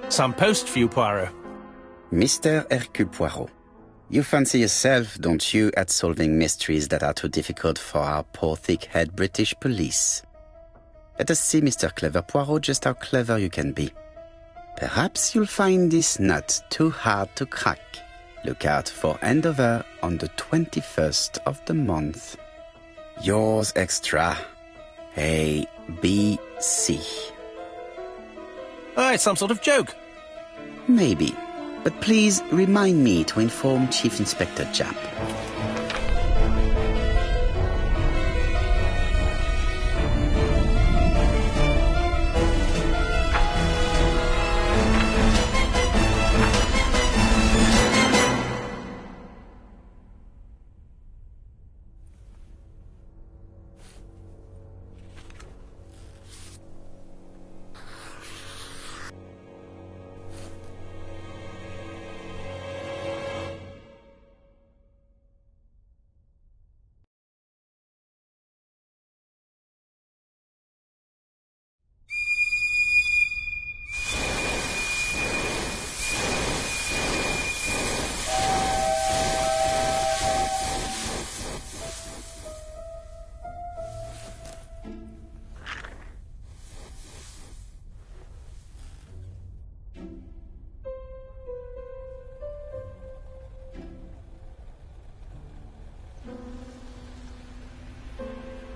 Some post for you, Poirot. Mr. Hercule Poirot, you fancy yourself, don't you, at solving mysteries that are too difficult for our poor thick-head British police? Let us see, Mr. Clever Poirot, just how clever you can be. Perhaps you'll find this nut too hard to crack. Look out for handover on the 21st of the month. Yours extra, A, B, C. Oh, it's some sort of joke. Maybe, but please remind me to inform Chief Inspector Japp.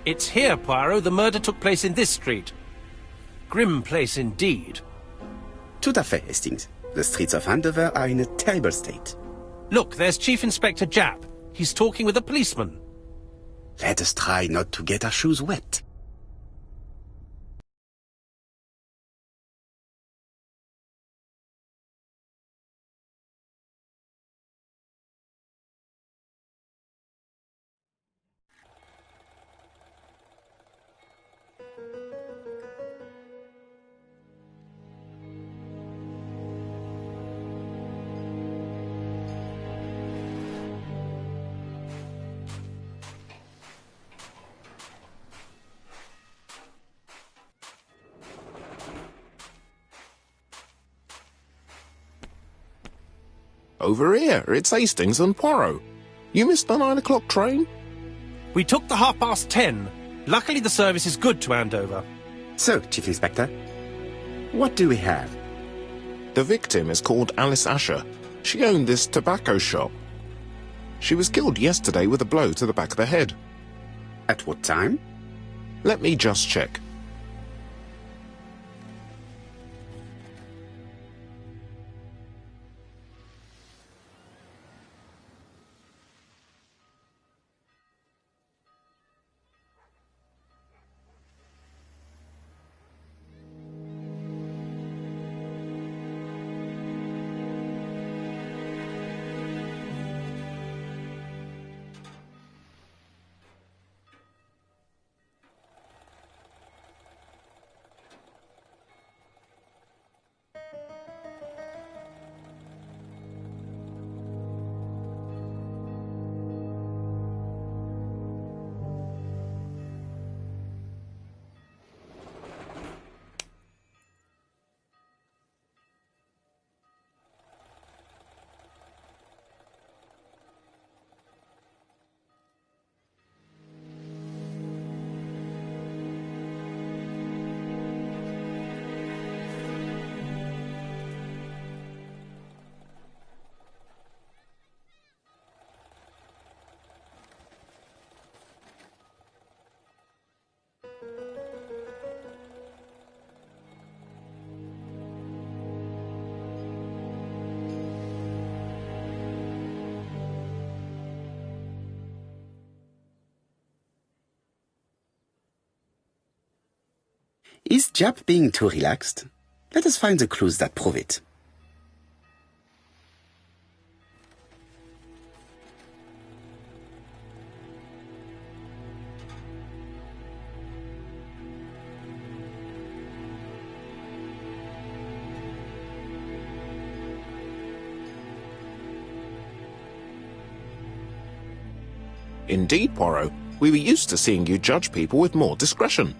It's here, Poirot. The murder took place in this street. Grim place indeed. Tout à fait, Hastings. The streets of Andover are in a terrible state. Look, there's Chief Inspector Japp. He's talking with a policeman. Let us try not to get our shoes wet. Over here, it's Hastings and Poirot. You missed the 9 o'clock train? We took the 10:30. Luckily the service is good to Andover. So, Chief Inspector, what do we have? The victim is called Alice Asher. She owned this tobacco shop. She was killed yesterday with a blow to the back of the head. At what time? Let me just check. Is Jap being too relaxed? Let us find the clues that prove it. Indeed, Poirot. We were used to seeing you judge people with more discretion.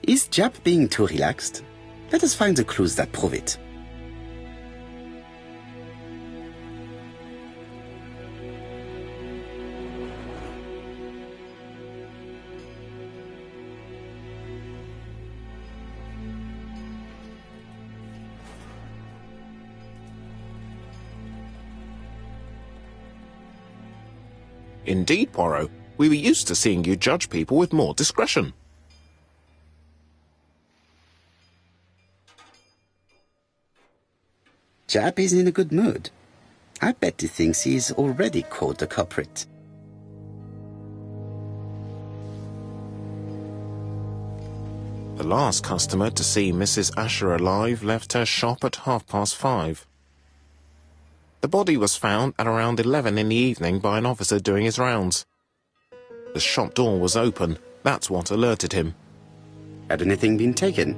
Is Jap being too relaxed? Let us find the clues that prove it. Indeed, Poirot. We were used to seeing you judge people with more discretion. Jap is in a good mood. I bet he thinks he's already caught the culprit. The last customer to see Mrs. Asher alive left her shop at 5:30. The body was found at around 11 in the evening by an officer doing his rounds. The shop door was open. That's what alerted him. Had anything been taken?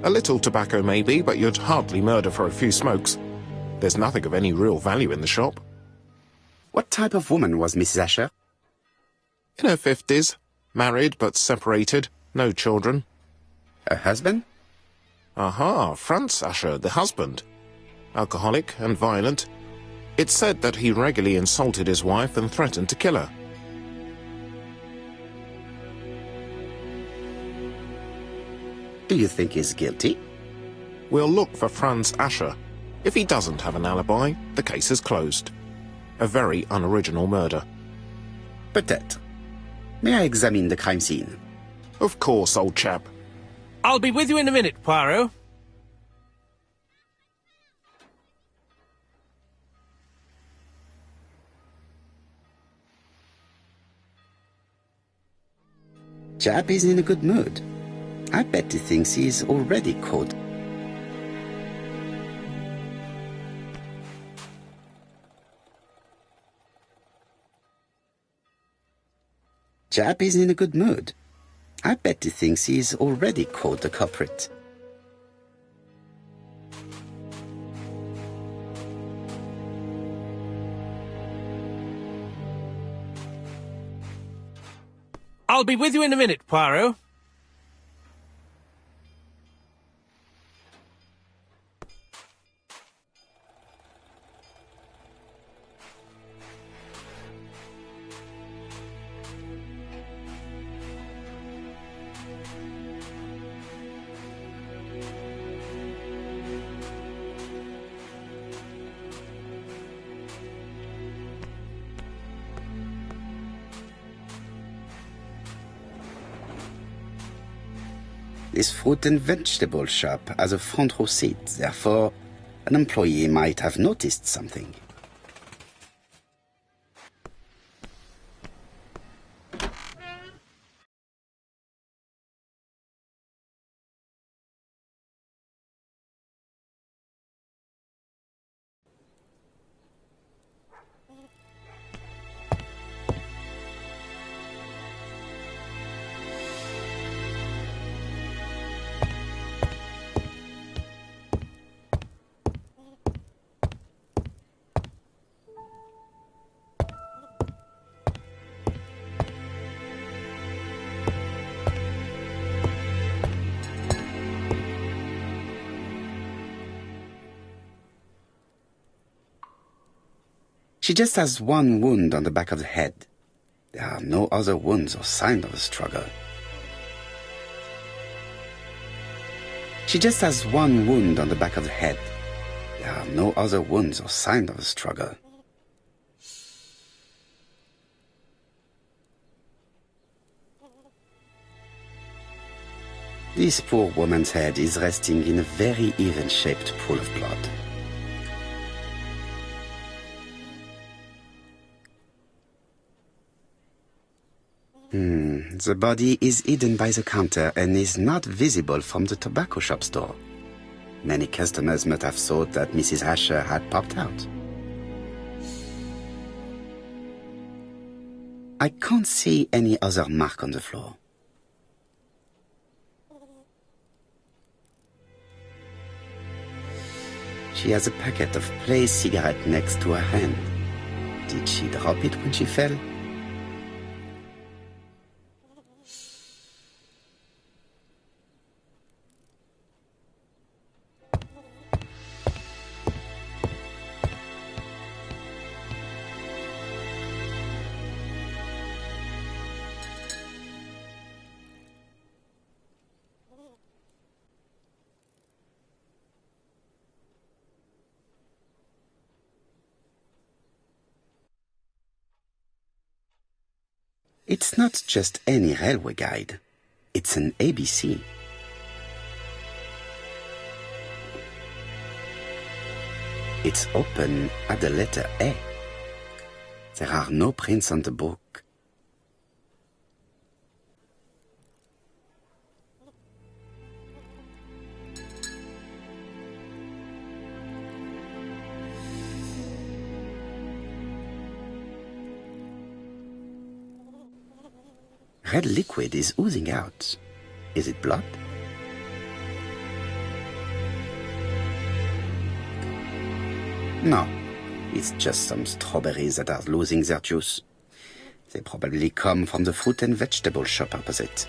A little tobacco maybe, but you'd hardly murder for a few smokes. There's nothing of any real value in the shop. What type of woman was Mrs. Asher? In her 50s, married but separated, no children. Her husband? Aha, Franz Asher, the husband. Alcoholic and violent. It's said that he regularly insulted his wife and threatened to kill her. Do you think he's guilty? We'll look for Franz Asher. If he doesn't have an alibi, the case is closed. A very unoriginal murder. Peut-être. May I examine the crime scene? Of course, old chap. I'll be with you in a minute, Poirot. Jap is in a good mood. I bet he thinks he's already caught. Jap is in a good mood. I bet he thinks he's already caught the culprit. I'll be with you in a minute, Poirot. This fruit and vegetable shop has a front row seat, therefore an employee might have noticed something. She just has one wound on the back of the head. There are no other wounds or signs of a struggle. She just has one wound on the back of the head. There are no other wounds or signs of a struggle. This poor woman's head is resting in a very even-shaped pool of blood. The body is hidden by the counter and is not visible from the tobacco shop's door. Many customers must have thought that Mrs. Asher had popped out. I can't see any other mark on the floor. She has a packet of Play's cigarette next to her hand. Did she drop it when she fell? It's not just any railway guide. It's an ABC. It's open at the letter A. There are no prints on the book. Red liquid is oozing out. Is it blood? No, it's just some strawberries that are losing their juice. They probably come from the fruit and vegetable shop opposite.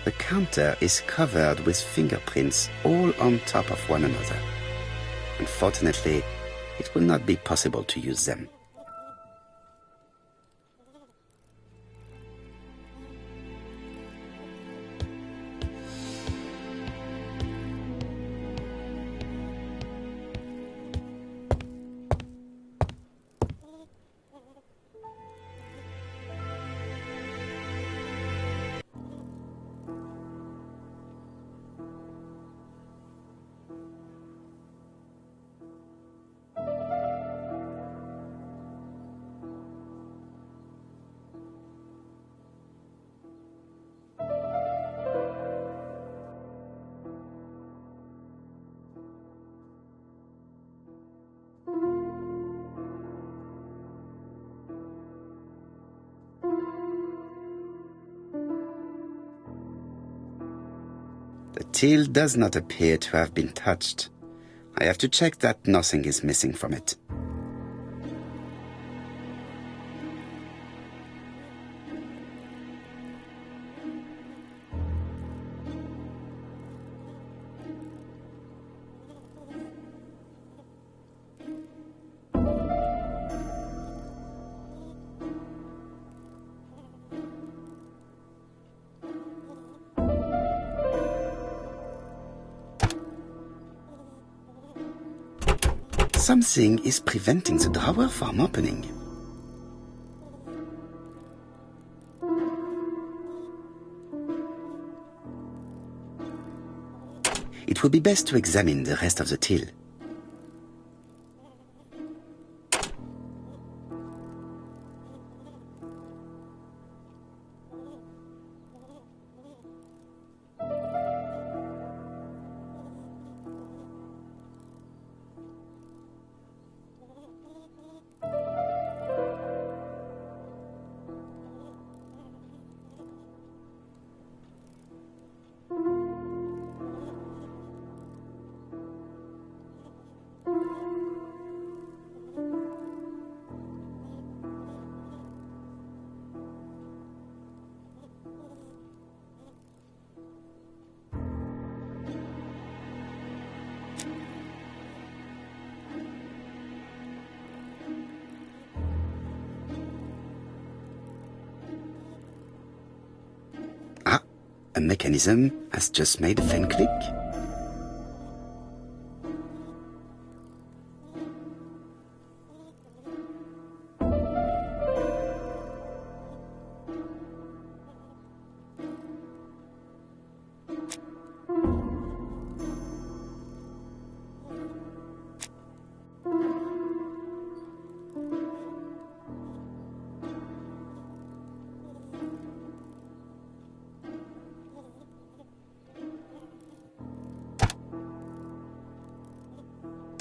The counter is covered with fingerprints all on top of one another. Unfortunately, it will not be possible to use them. The till does not appear to have been touched. I have to check that nothing is missing from it. Something is preventing the drawer from opening. It would be best to examine the rest of the till. A mechanism has just made a fan click.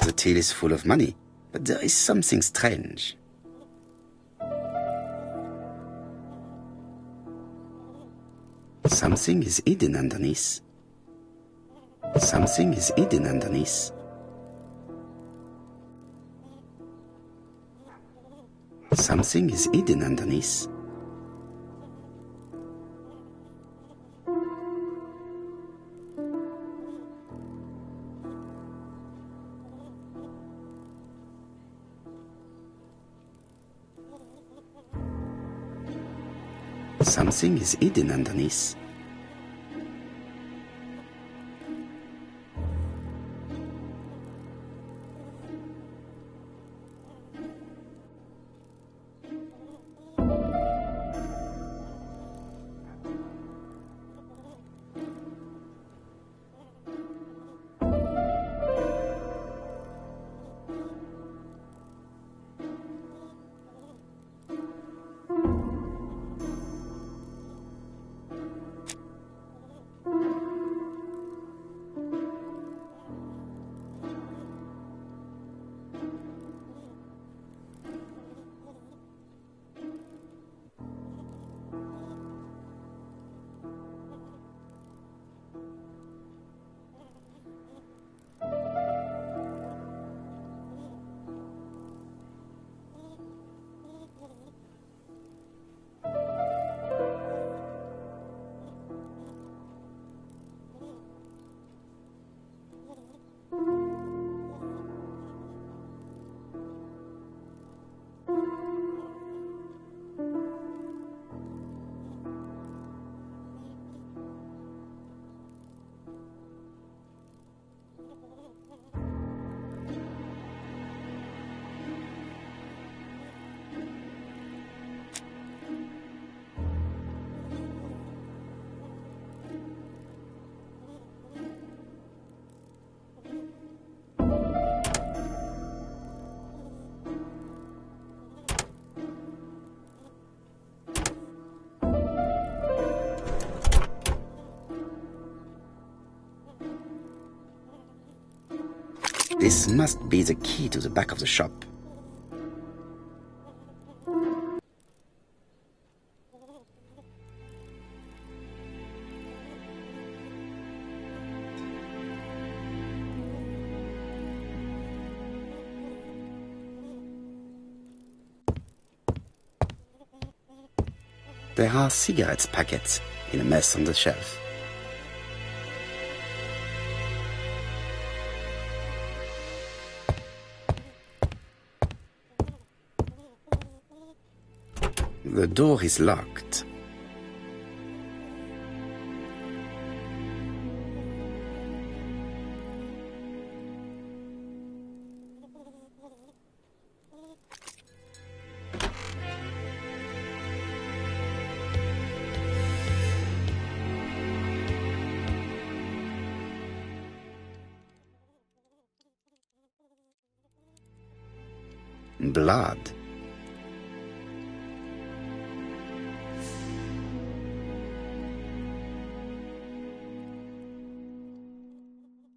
The till is full of money, but there is something strange. Something is hidden underneath. Something is hidden underneath. Something is hidden underneath. Something is hidden underneath. This must be the key to the back of the shop. There are cigarettes packets in a mess on the shelf. The door is locked. Blood.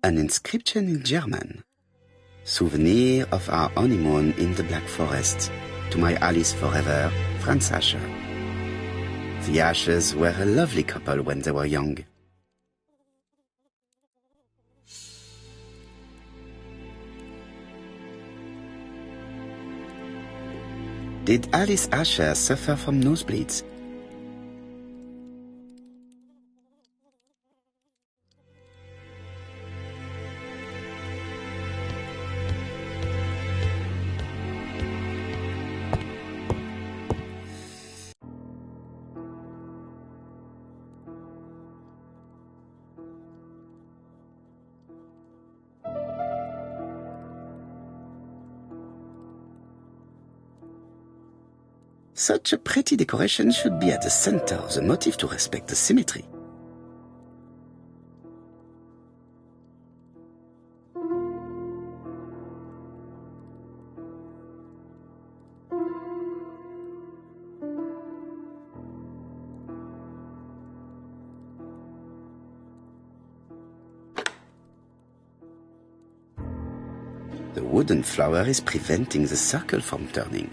An inscription in German. Souvenir of our honeymoon in the Black Forest. To my Alice forever, Franz Asher. The Ashers were a lovely couple when they were young. Did Alice Asher suffer from nosebleeds? Such a pretty decoration should be at the center of the motif to respect the symmetry. The wooden flower is preventing the circle from turning.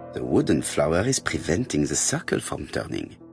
The wooden flower is preventing the circle from turning.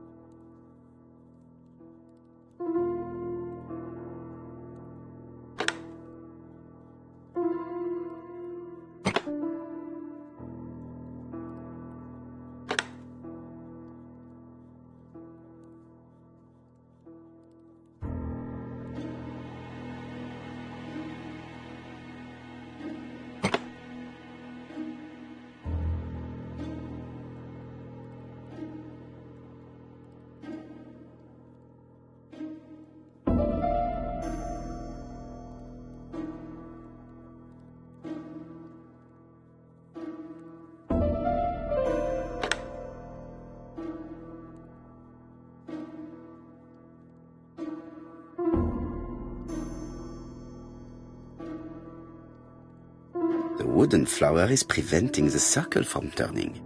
The wooden flower is preventing the circle from turning.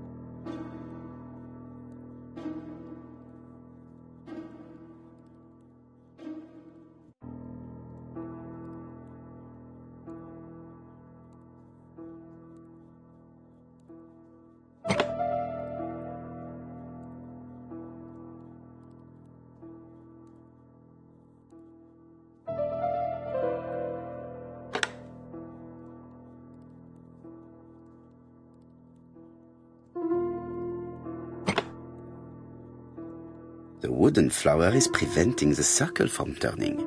The wooden flower is preventing the circle from turning.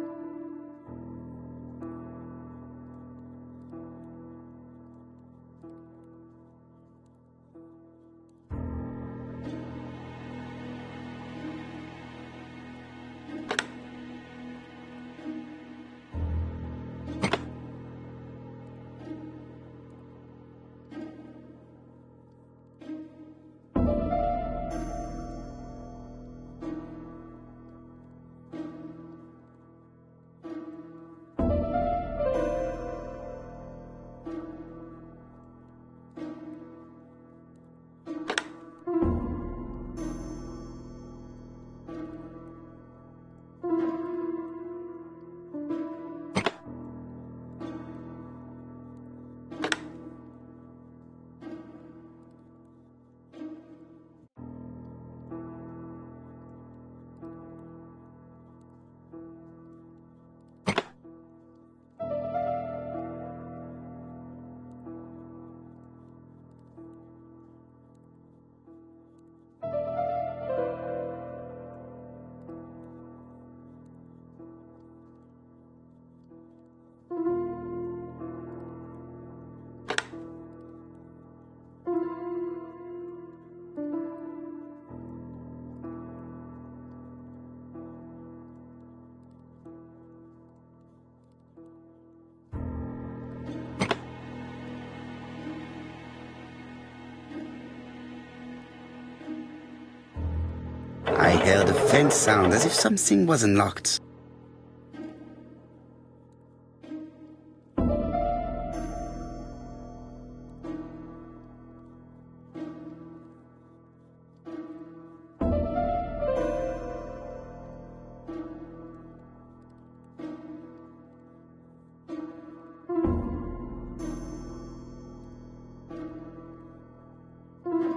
I heard a faint sound as if something was unlocked.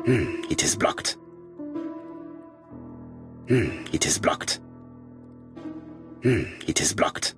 It is blocked. It is blocked. It is blocked.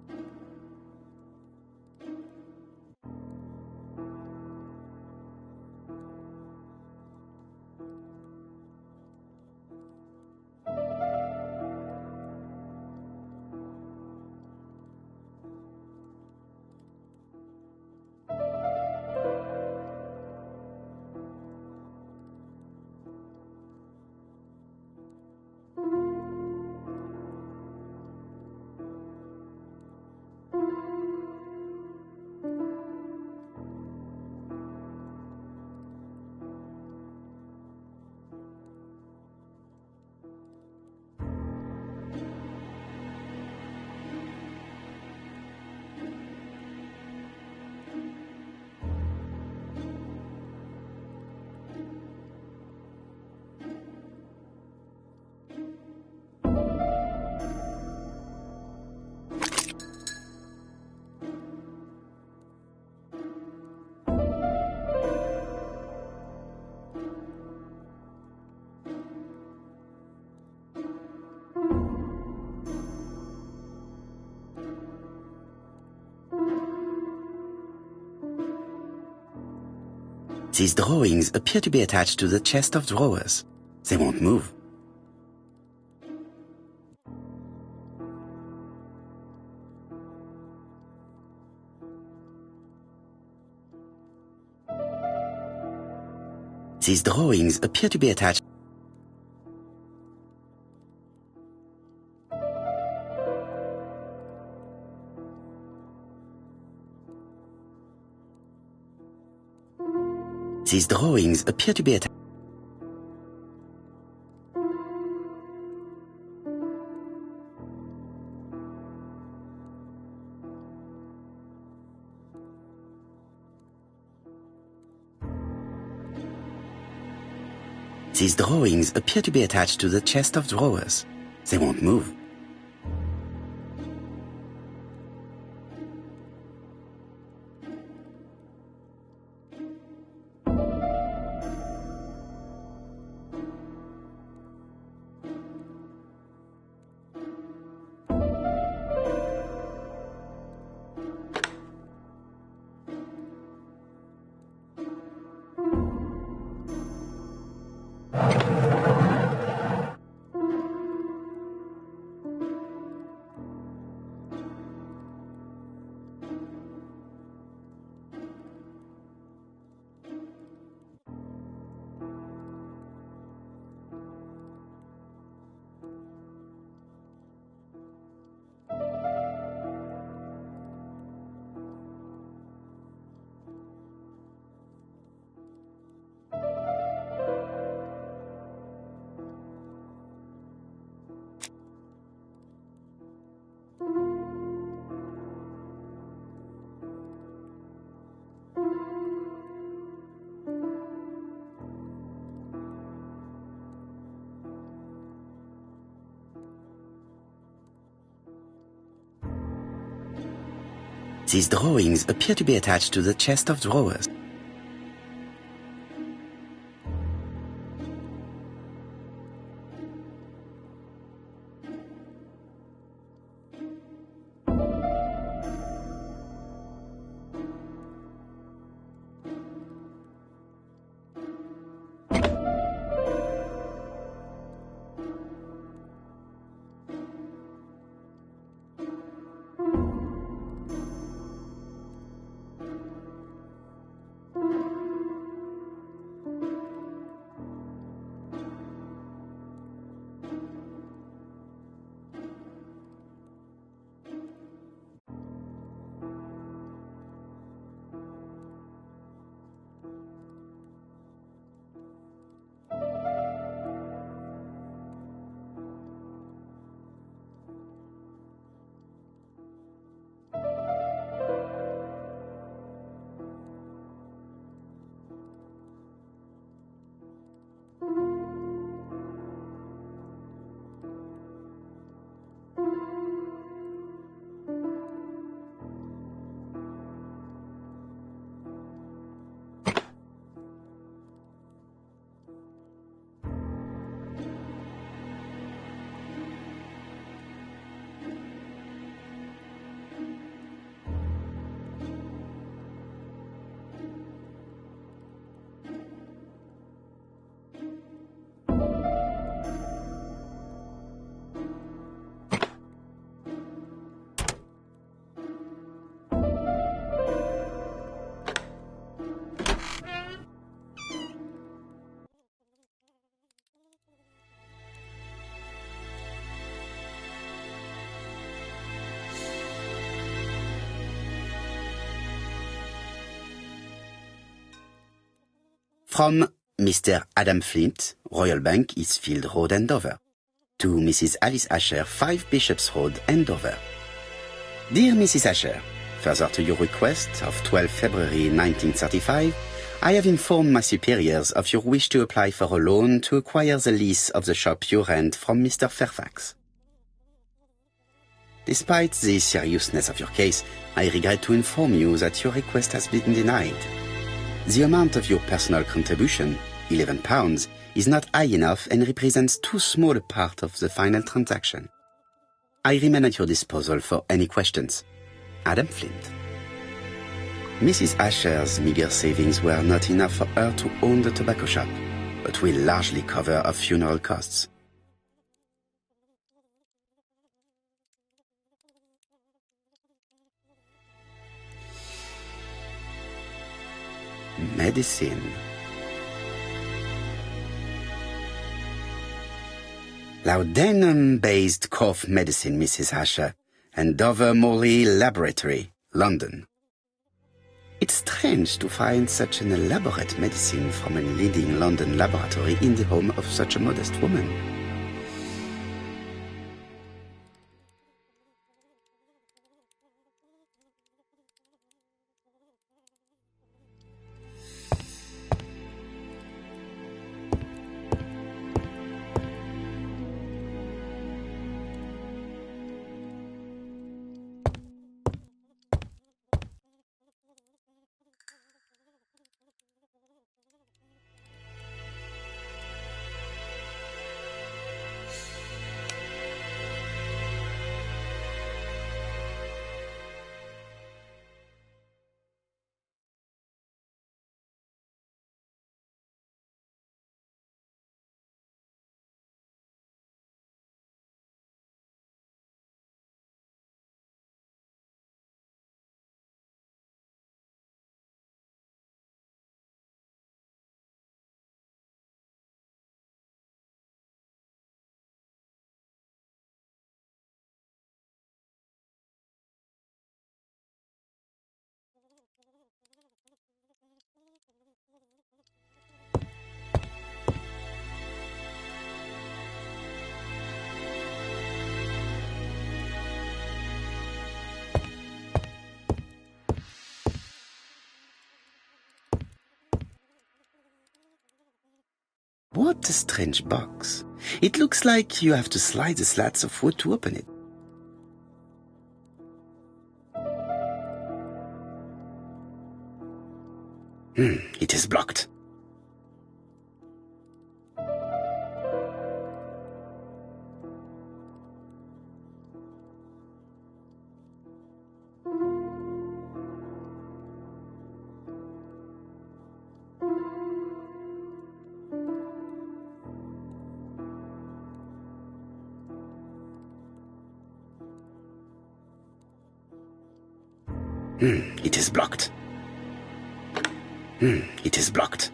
These drawings appear to be attached to the chest of drawers. They won't move. These drawings appear to be attached. These drawings appear to be attached. These drawings appear to be attached to the chest of drawers. They won't move. These drawings appear to be attached to the chest of drawers. From Mr. Adam Flint, Royal Bank, Eastfield Road, Andover. To Mrs. Alice Asher, 5 Bishops Road, Andover. Dear Mrs. Asher, further to your request of 12 February 1935, I have informed my superiors of your wish to apply for a loan to acquire the lease of the shop you rent from Mr. Fairfax. Despite the seriousness of your case, I regret to inform you that your request has been denied. The amount of your personal contribution, £11, is not high enough and represents too small a part of the final transaction. I remain at your disposal for any questions. Adam Flint. Mrs. Asher's meager savings were not enough for her to own the tobacco shop, but will largely cover her funeral costs. Medicine. Laudanum-based cough medicine, Mrs. Asher, and Dover Morley Laboratory, London. It's strange to find such an elaborate medicine from a leading London laboratory in the home of such a modest woman. What a strange box. It looks like you have to slide the slats of wood to open it. It is blocked. It is blocked. It is blocked.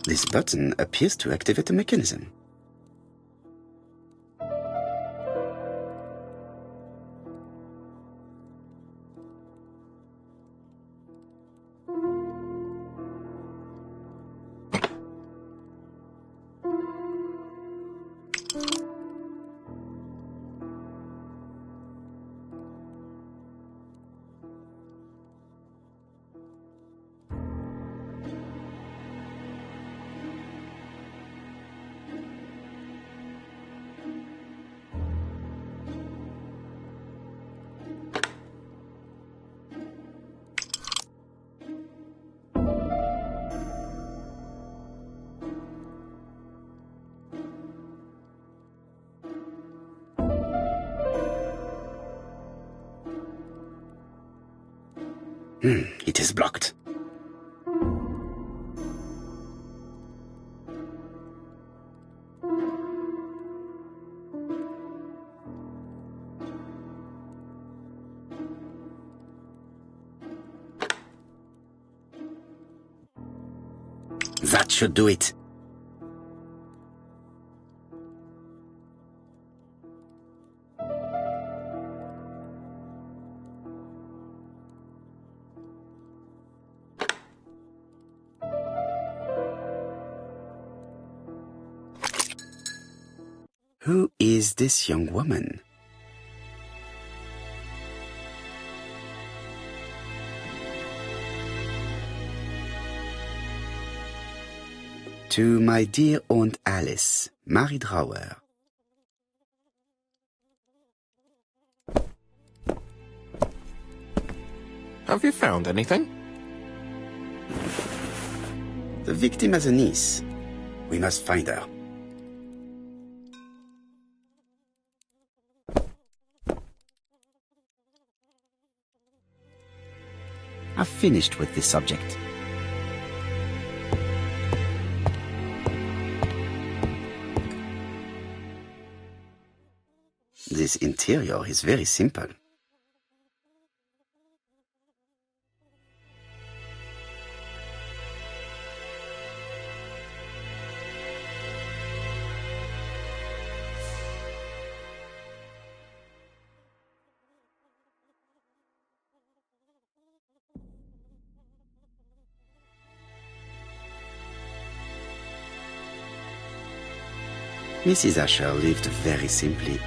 This button appears to activate a mechanism. It is blocked. That should do it. Who is this young woman? To my dear Aunt Alice, Mary Drower. Have you found anything? The victim has a niece. We must find her. I've finished with this subject. This interior is very simple. Mrs. Asher lived very simply.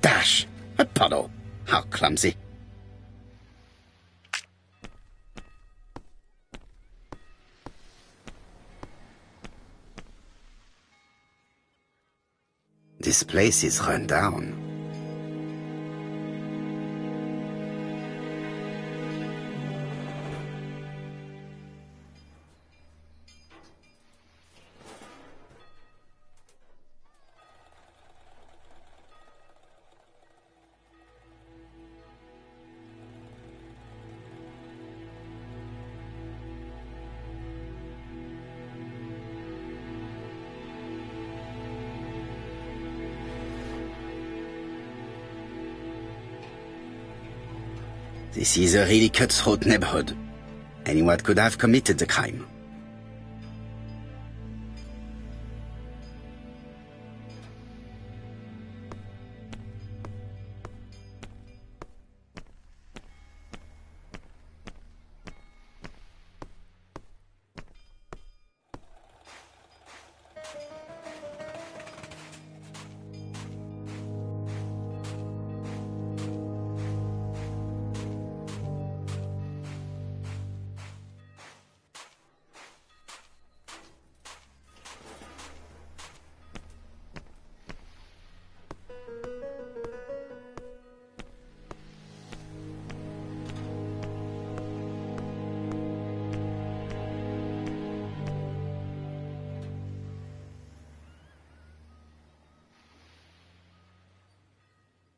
Dash! A puddle! How clumsy! This place is run down. This is a really cutthroat neighborhood. Anyone could have committed the crime.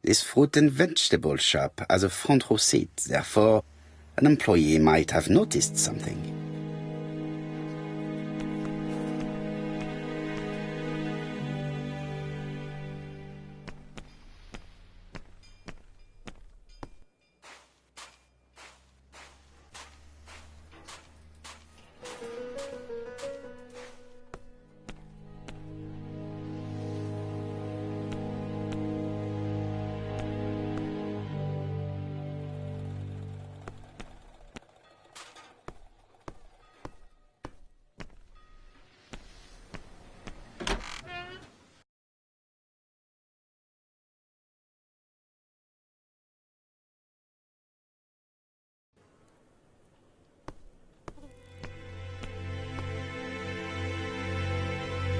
This fruit and vegetable shop has a front row seat, therefore an employee might have noticed something.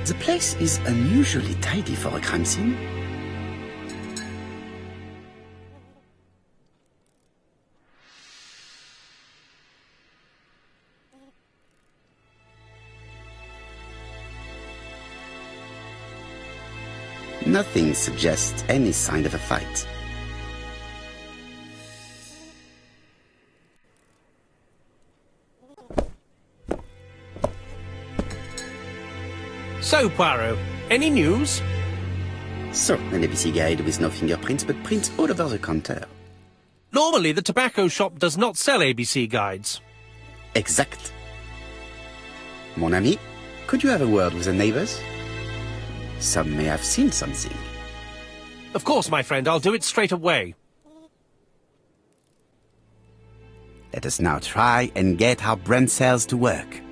The place is unusually tidy for a crime scene. Nothing suggests any sign of a fight. So, Poirot, any news? So, an ABC guide with no fingerprints but prints all over the counter. Normally, the tobacco shop does not sell ABC guides. Exact. Mon ami, could you have a word with the neighbors? Some may have seen something. Of course, my friend, I'll do it straight away. Let us now try and get our brain cells to work.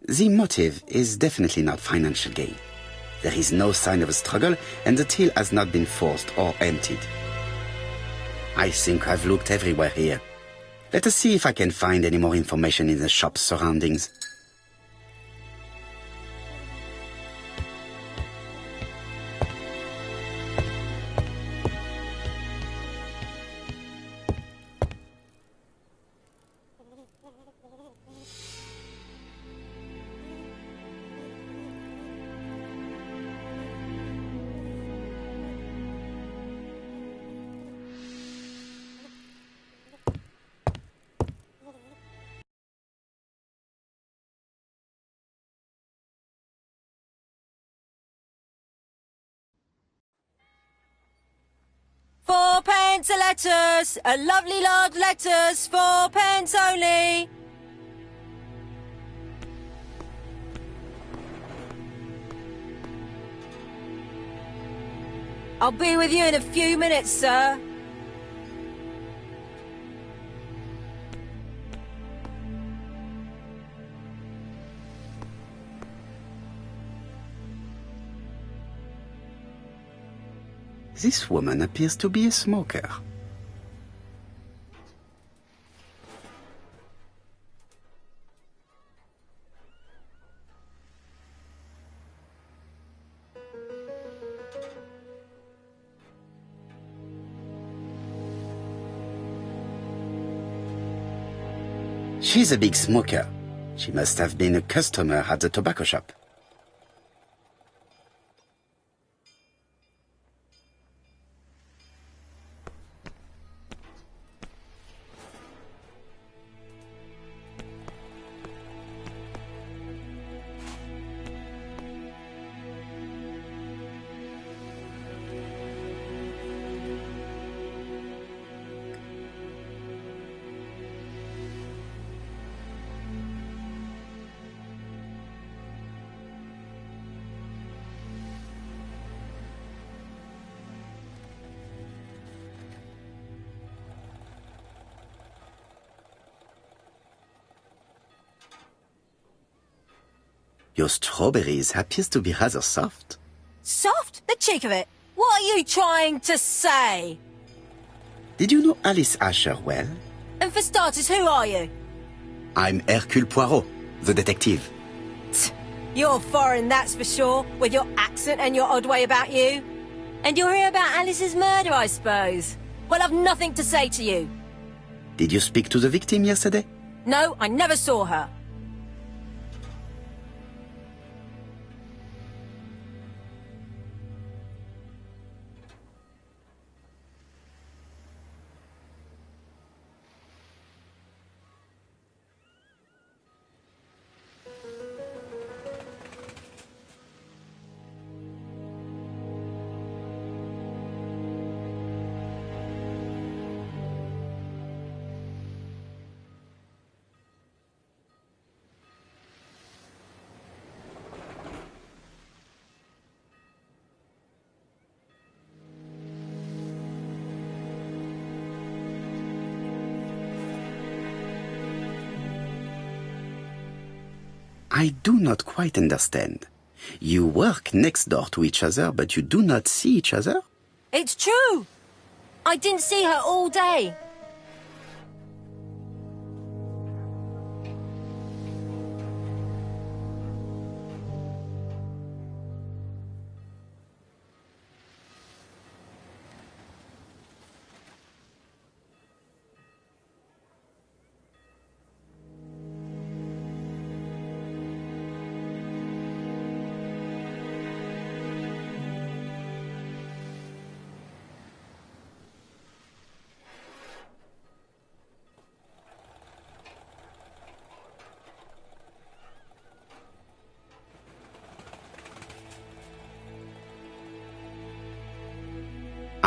The motive is definitely not financial gain. There is no sign of a struggle, and the till has not been forced or emptied. I think I've looked everywhere here. Let us see if I can find any more information in the shop's surroundings. £4 a lettuce, a lovely large lettuce, 4p only. I'll be with you in a few minutes, sir. This woman appears to be a smoker. She's a big smoker. She must have been a customer at the tobacco shop. Your strawberries appears to be rather soft. Soft? The cheek of it. What are you trying to say? Did you know Alice Asher well? And for starters, who are you? I'm Hercule Poirot, the detective. You're foreign, that's for sure, with your accent and your odd way about you. And you're here about Alice's murder, I suppose. Well, I've nothing to say to you. Did you speak to the victim yesterday? No, I never saw her. I do not quite understand. You work next door to each other, but you do not see each other? It's true. I didn't see her all day.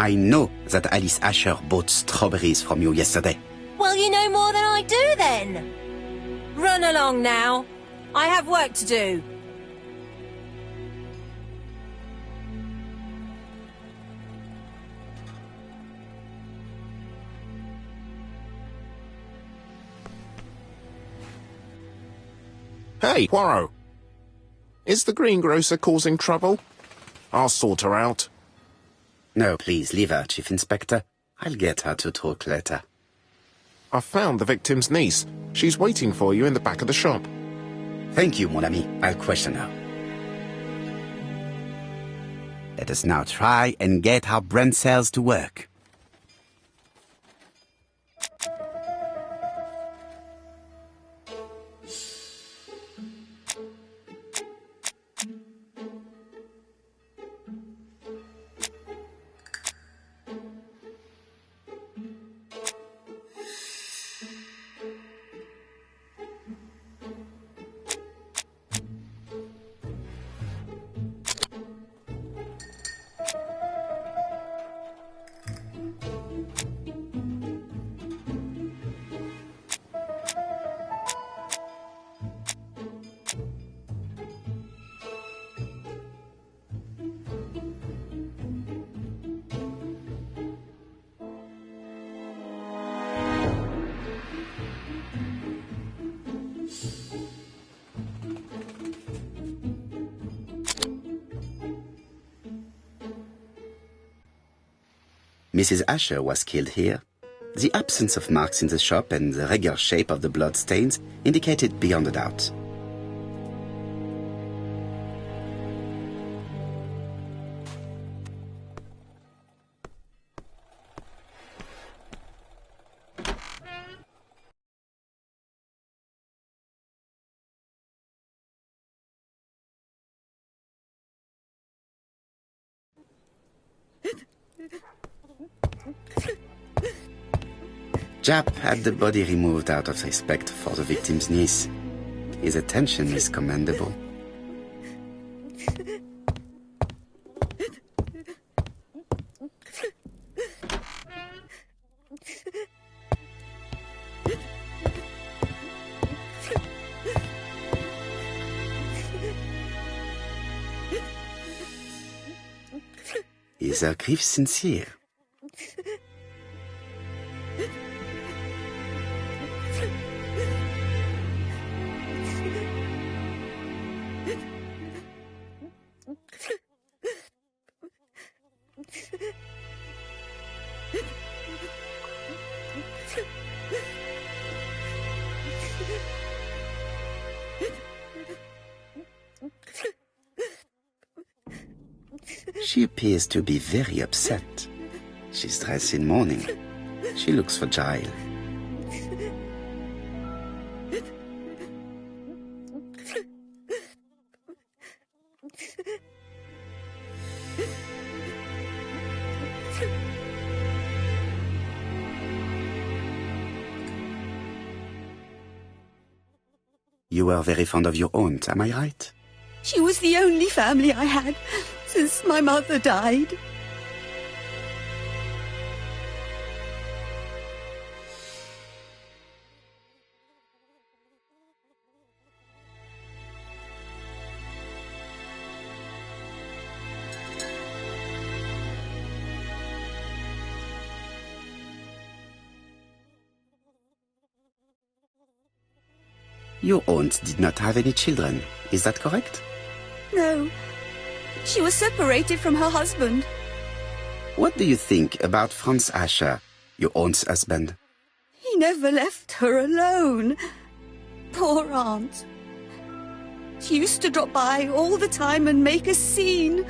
I know that Alice Asher bought strawberries from you yesterday. Well, you know more than I do, then. Run along now. I have work to do. Hey, Poirot. Is the greengrocer causing trouble? I'll sort her out. No, please, leave her, Chief Inspector. I'll get her to talk later. I found the victim's niece. She's waiting for you in the back of the shop. Thank you, mon ami. I'll question her. Let us now try and get our brain cells to work. Mrs. Asher was killed here. The absence of marks in the shop and the regular shape of the blood stains indicated beyond a doubt. Jap had the body removed out of respect for the victim's niece. His attention is commendable. Is her grief sincere? She appears to be very upset. She's dressed in mourning. She looks fragile. You were very fond of your aunt, am I right? She was the only family I had since my mother died. Your aunt did not have any children, is that correct? No. She was separated from her husband. What do you think about Franz Asher, your aunt's husband? He never left her alone. Poor aunt. She used to drop by all the time and make a scene.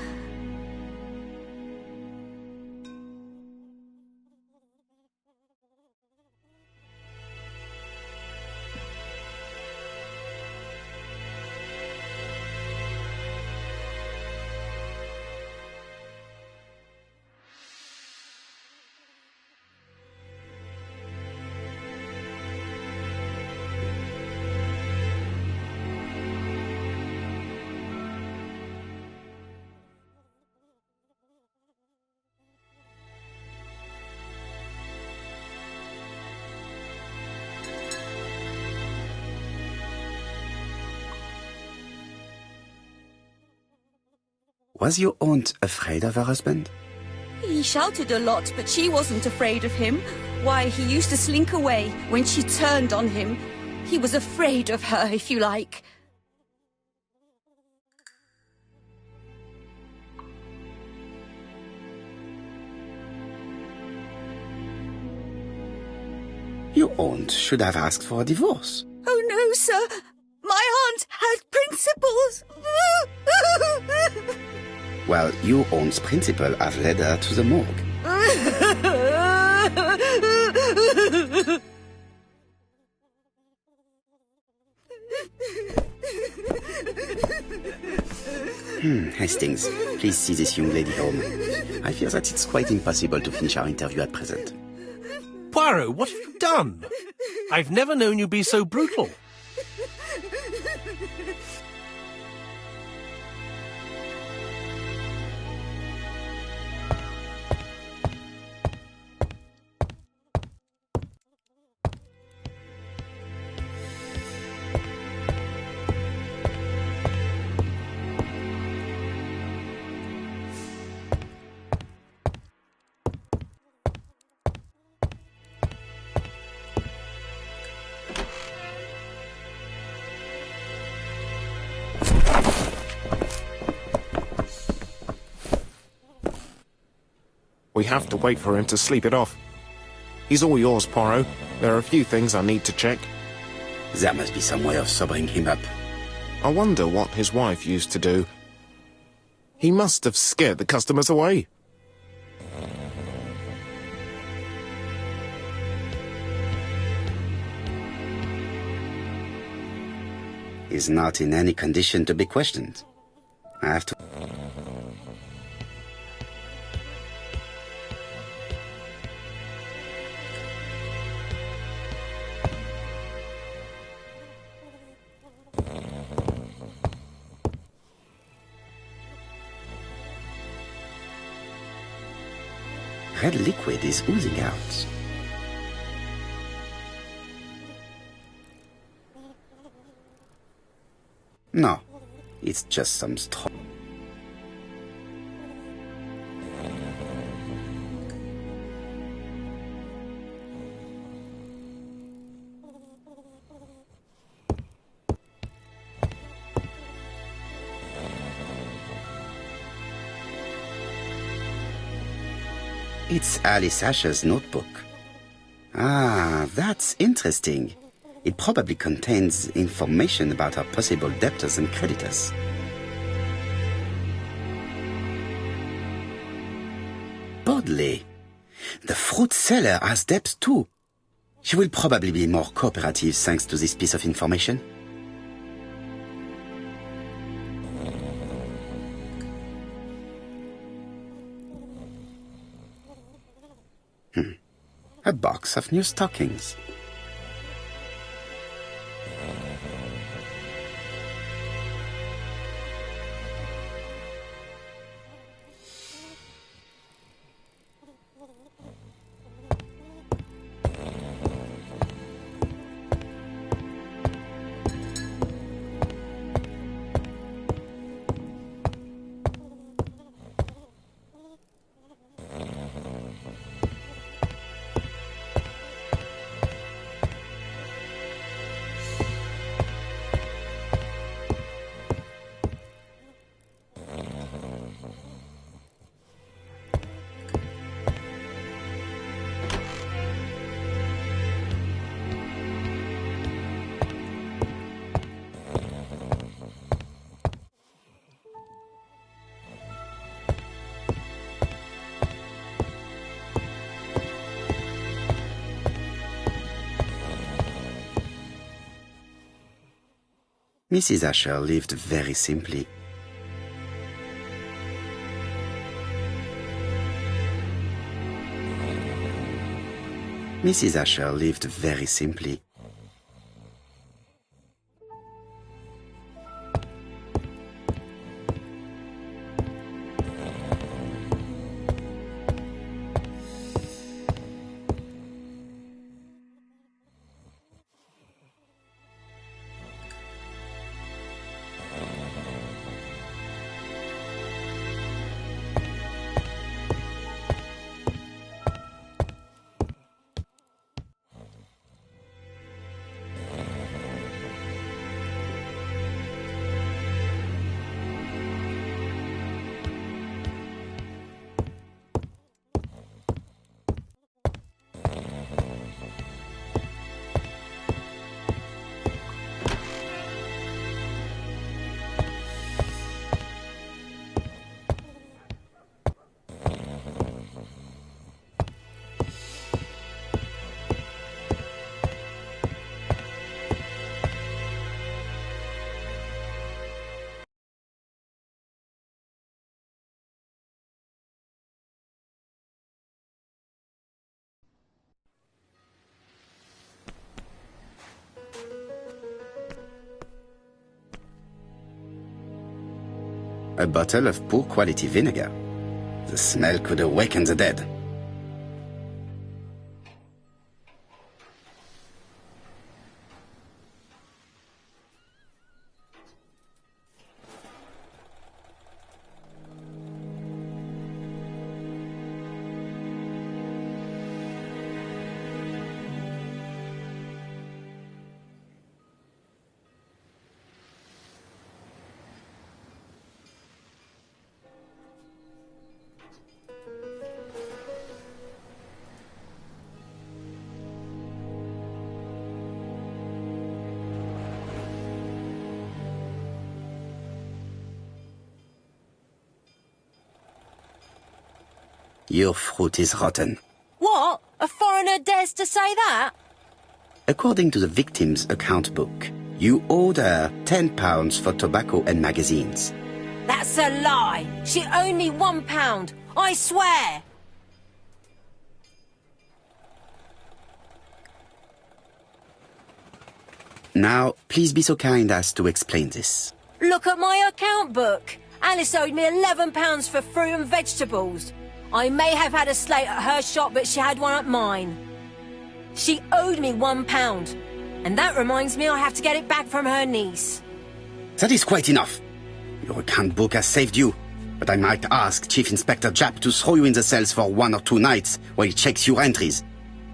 Was your aunt afraid of her husband? He shouted a lot, but she wasn't afraid of him. Why, he used to slink away when she turned on him. He was afraid of her, if you like. Your aunt should have asked for a divorce. Oh, no, sir. My aunt had principles. Well, your aunt's principal have led her to the morgue. Hastings, please see this young lady home. I fear that it's quite impossible to finish our interview at present. Poirot, what have you done? I've never known you be so brutal. We have to wait for him to sleep it off. He's all yours, Poirot. There are a few things I need to check. There must be some way of sobering him up. I wonder what his wife used to do. He must have scared the customers away. He's not in any condition to be questioned. I have to... Red liquid is oozing out. No, it's just some straw. It's Alice Asher's notebook. Ah, that's interesting. It probably contains information about her possible debtors and creditors. oddly. The fruit seller has debts too. She will probably be more cooperative thanks to this piece of information. A box of new stockings. Mrs. Asher lived very simply. Mrs. Asher lived very simply. A bottle of poor quality vinegar. The smell could awaken the dead. Your fruit is rotten. What? A foreigner dares to say that? According to the victim's account book, you owed her £10 for tobacco and magazines. That's a lie. She owed me £1. I swear. Now, please be so kind as to explain this. Look at my account book. Alice owed me £11 for fruit and vegetables. I may have had a slate at her shop, but she had one at mine. She owed me £1. And that reminds me I have to get it back from her niece. That is quite enough. Your account book has saved you, but I might ask Chief Inspector Japp to throw you in the cells for 1 or 2 nights while he checks your entries.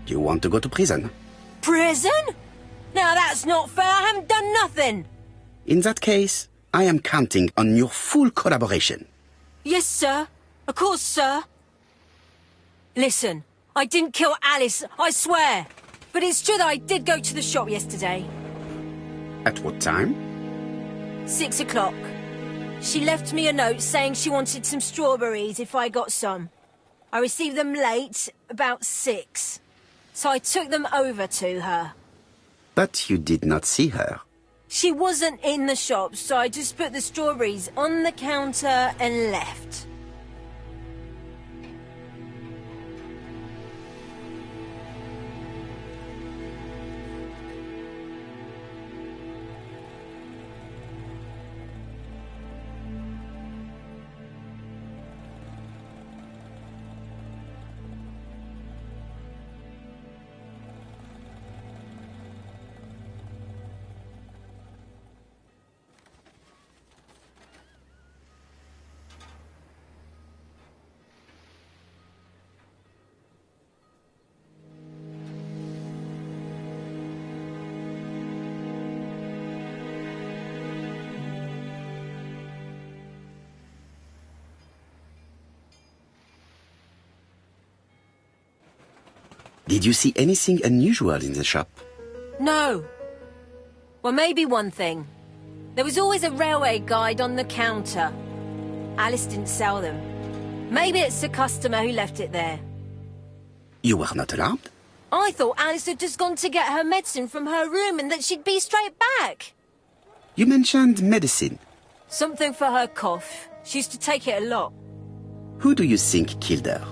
Do you want to go to prison? Prison? Now that's not fair. I haven't done nothing. In that case, I am counting on your full collaboration. Yes, sir. Of course, sir. Listen, I didn't kill Alice, I swear. But it's true that I did go to the shop yesterday. At what time? 6 o'clock. She left me a note saying she wanted some strawberries if I got some. I received them late, about 6. So I took them over to her. But you did not see her. She wasn't in the shop, so I just put the strawberries on the counter and left. Did you see anything unusual in the shop? No. Well, maybe one thing. There was always a railway guide on the counter. Alice didn't sell them. Maybe it's the customer who left it there. You were not alarmed? I thought Alice had just gone to get her medicine from her room and that she'd be straight back. You mentioned medicine. Something for her cough. She used to take it a lot. Who do you think killed her?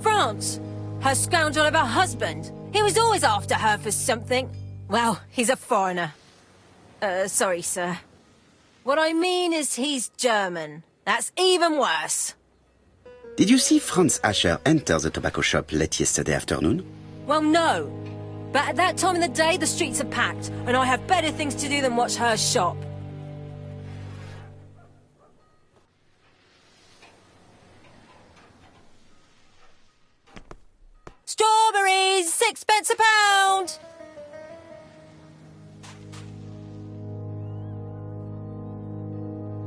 France. Her scoundrel of a husband. He was always after her for something. Well, he's a foreigner. Sorry, sir. What I mean is he's German. That's even worse. Did you see Franz Asher enter the tobacco shop late yesterday afternoon? Well, no. But at that time of the day, the streets are packed, and I have better things to do than watch her shop. Strawberries! 6 pence a pound!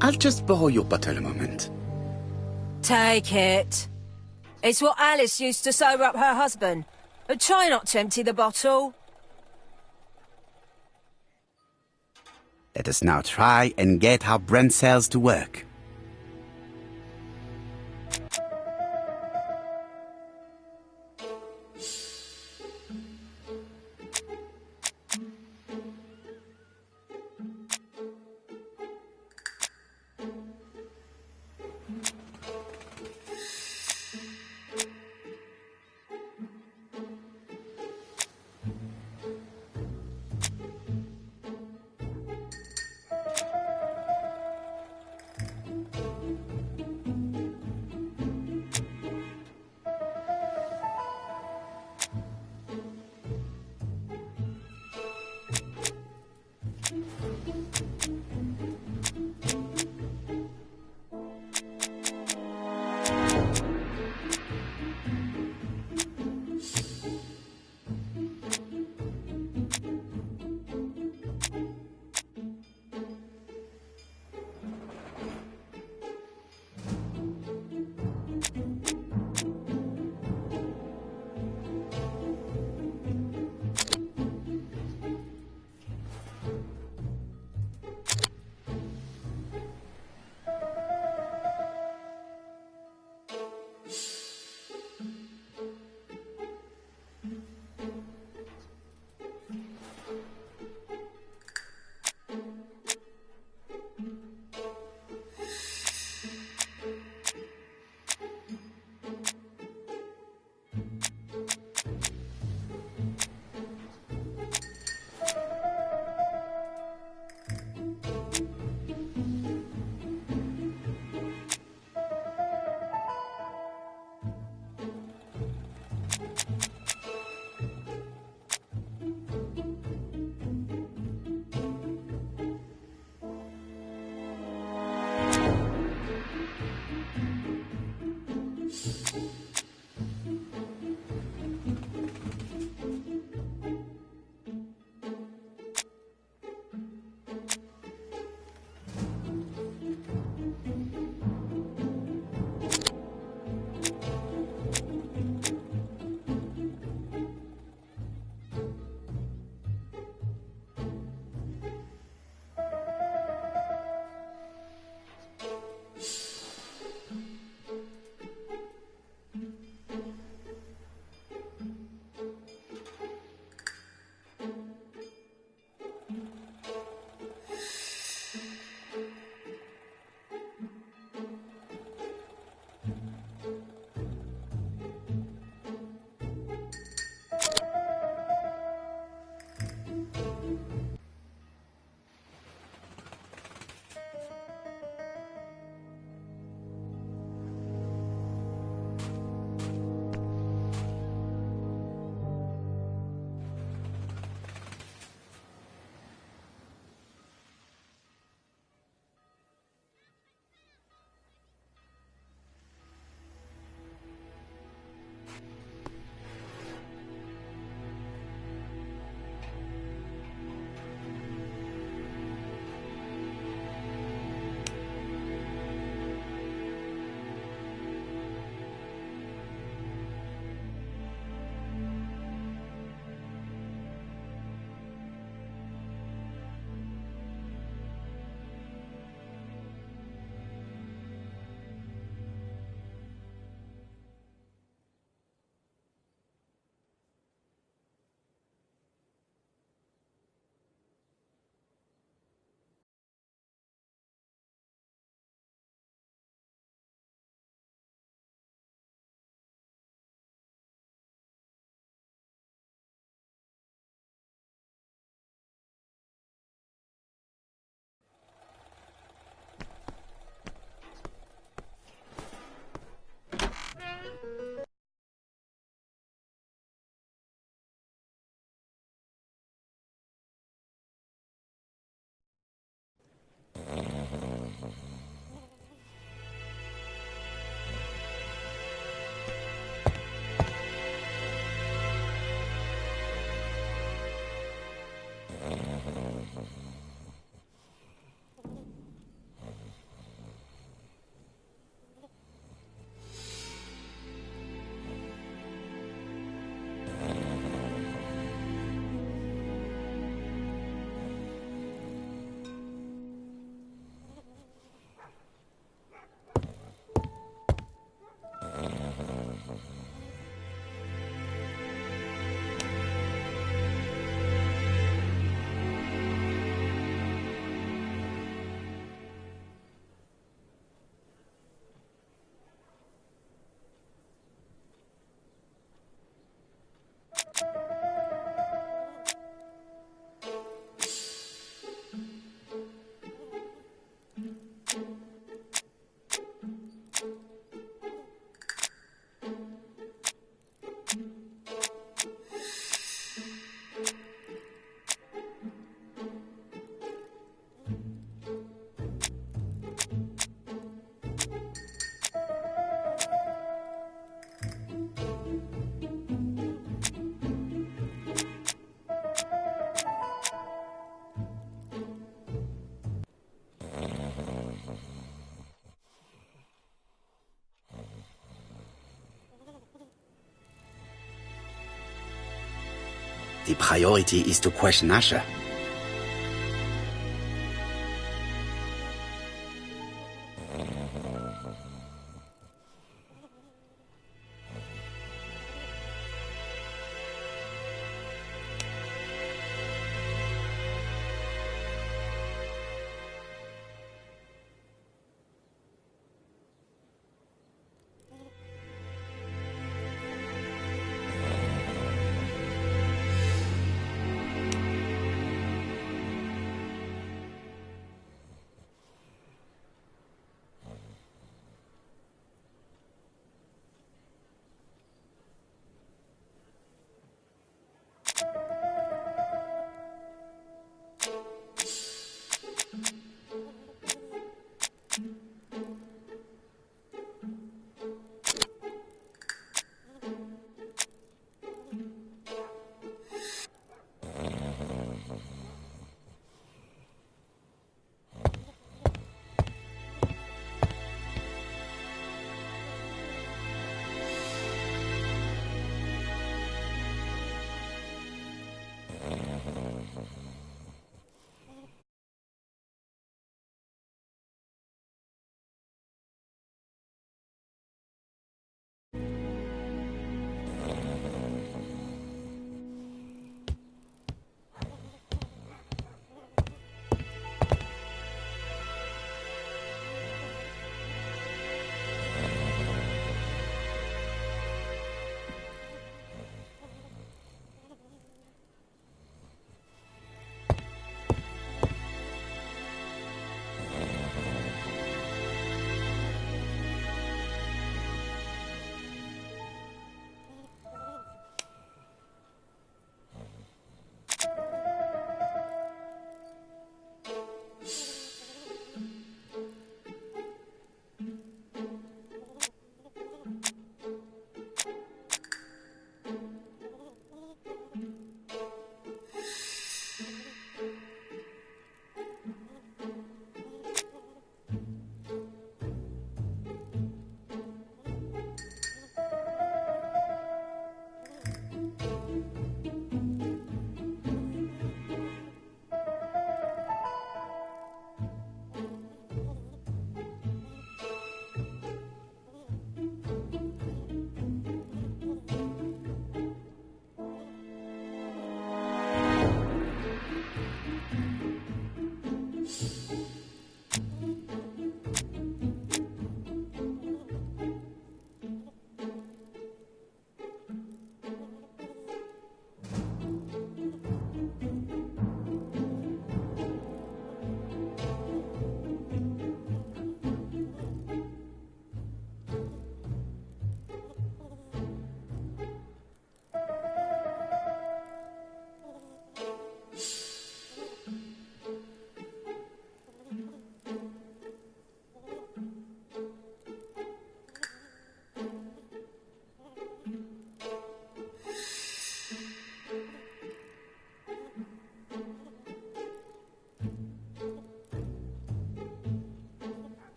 I'll just borrow your bottle a moment. Take it. It's what Alice used to sober up her husband. But try not to empty the bottle. Let us now try and get our brain cells to work. The priority is to question Asher.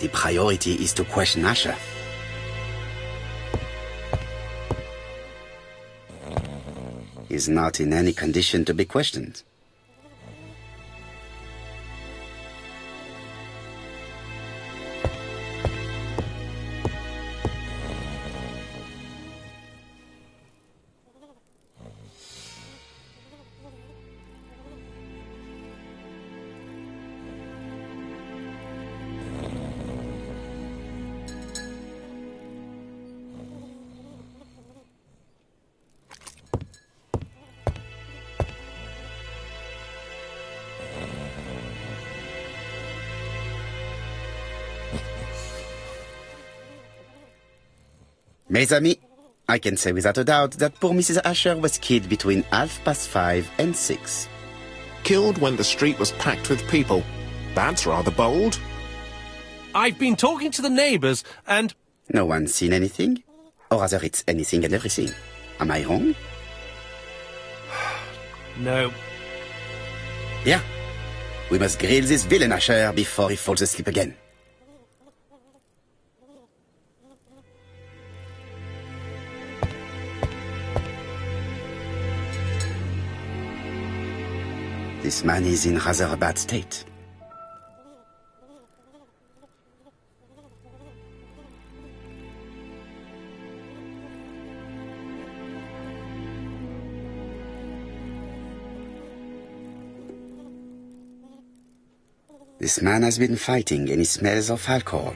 The priority is to question Asher. He's not in any condition to be questioned. Mes amis, I can say without a doubt that poor Mrs. Asher was killed between 5:30 and 6. Killed when the street was packed with people. That's rather bold. I've been talking to the neighbours and... No one's seen anything? Or rather, it's anything and everything. Am I wrong? No. Bien. We must grill this villain Asher before he falls asleep again. This man is in rather a bad state. This man has been fighting and he smells of alcohol.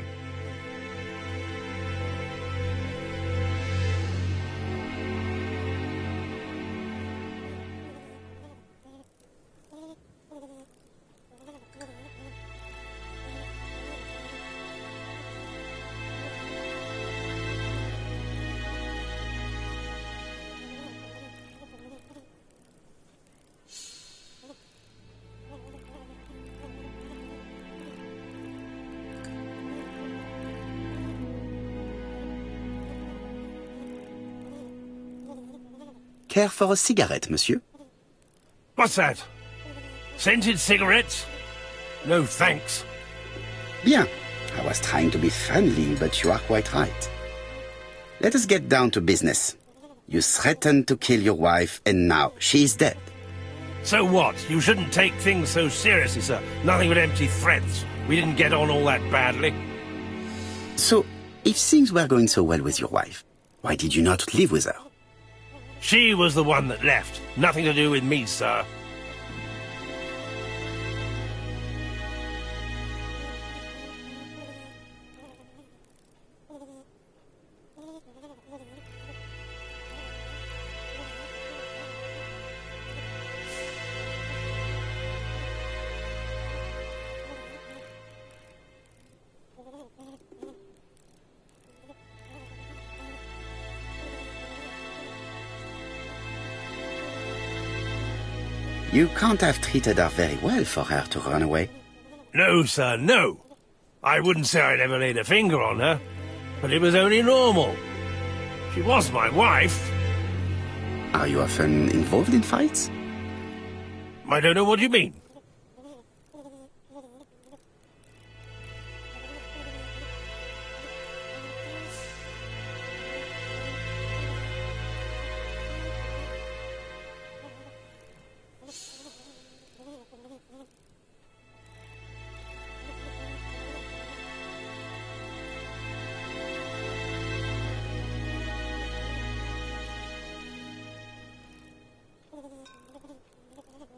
Care for a cigarette, monsieur? What's that? Scented cigarettes? No thanks. Bien. I was trying to be friendly, but you are quite right. Let us get down to business. You threatened to kill your wife, and now she is dead. So what? You shouldn't take things so seriously, sir. Nothing but empty threats. We didn't get on all that badly. So, if things were going so well with your wife, why did you not live with her? She was the one that left. Nothing to do with me, sir. You can't have treated her very well for her to run away. No, sir, no. I wouldn't say I'd ever laid a finger on her, but it was only normal. She was my wife. Are you often involved in fights? I don't know what you mean.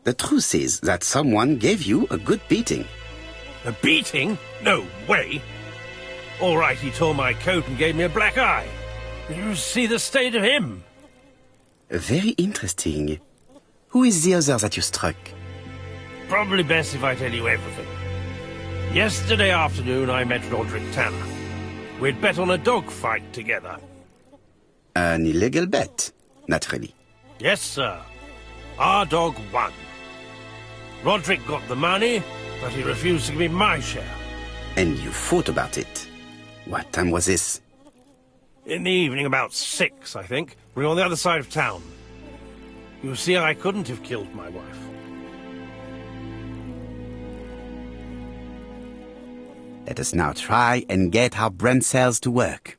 The truth is that someone gave you a good beating. A beating? No way. All right, he tore my coat and gave me a black eye. Did you see the state of him? Very interesting. Who is the other that you struck? Probably best if I tell you everything. Yesterday afternoon, I met Roderick Tanner. We'd bet on a dog fight together. An illegal bet, naturally. Yes, sir. Our dog won. Roderick got the money, but he refused to give me my share. And you fought about it. What time was this? In the evening, about 6, I think. We were on the other side of town. You see, I couldn't have killed my wife. Let us now try and get our brain cells to work.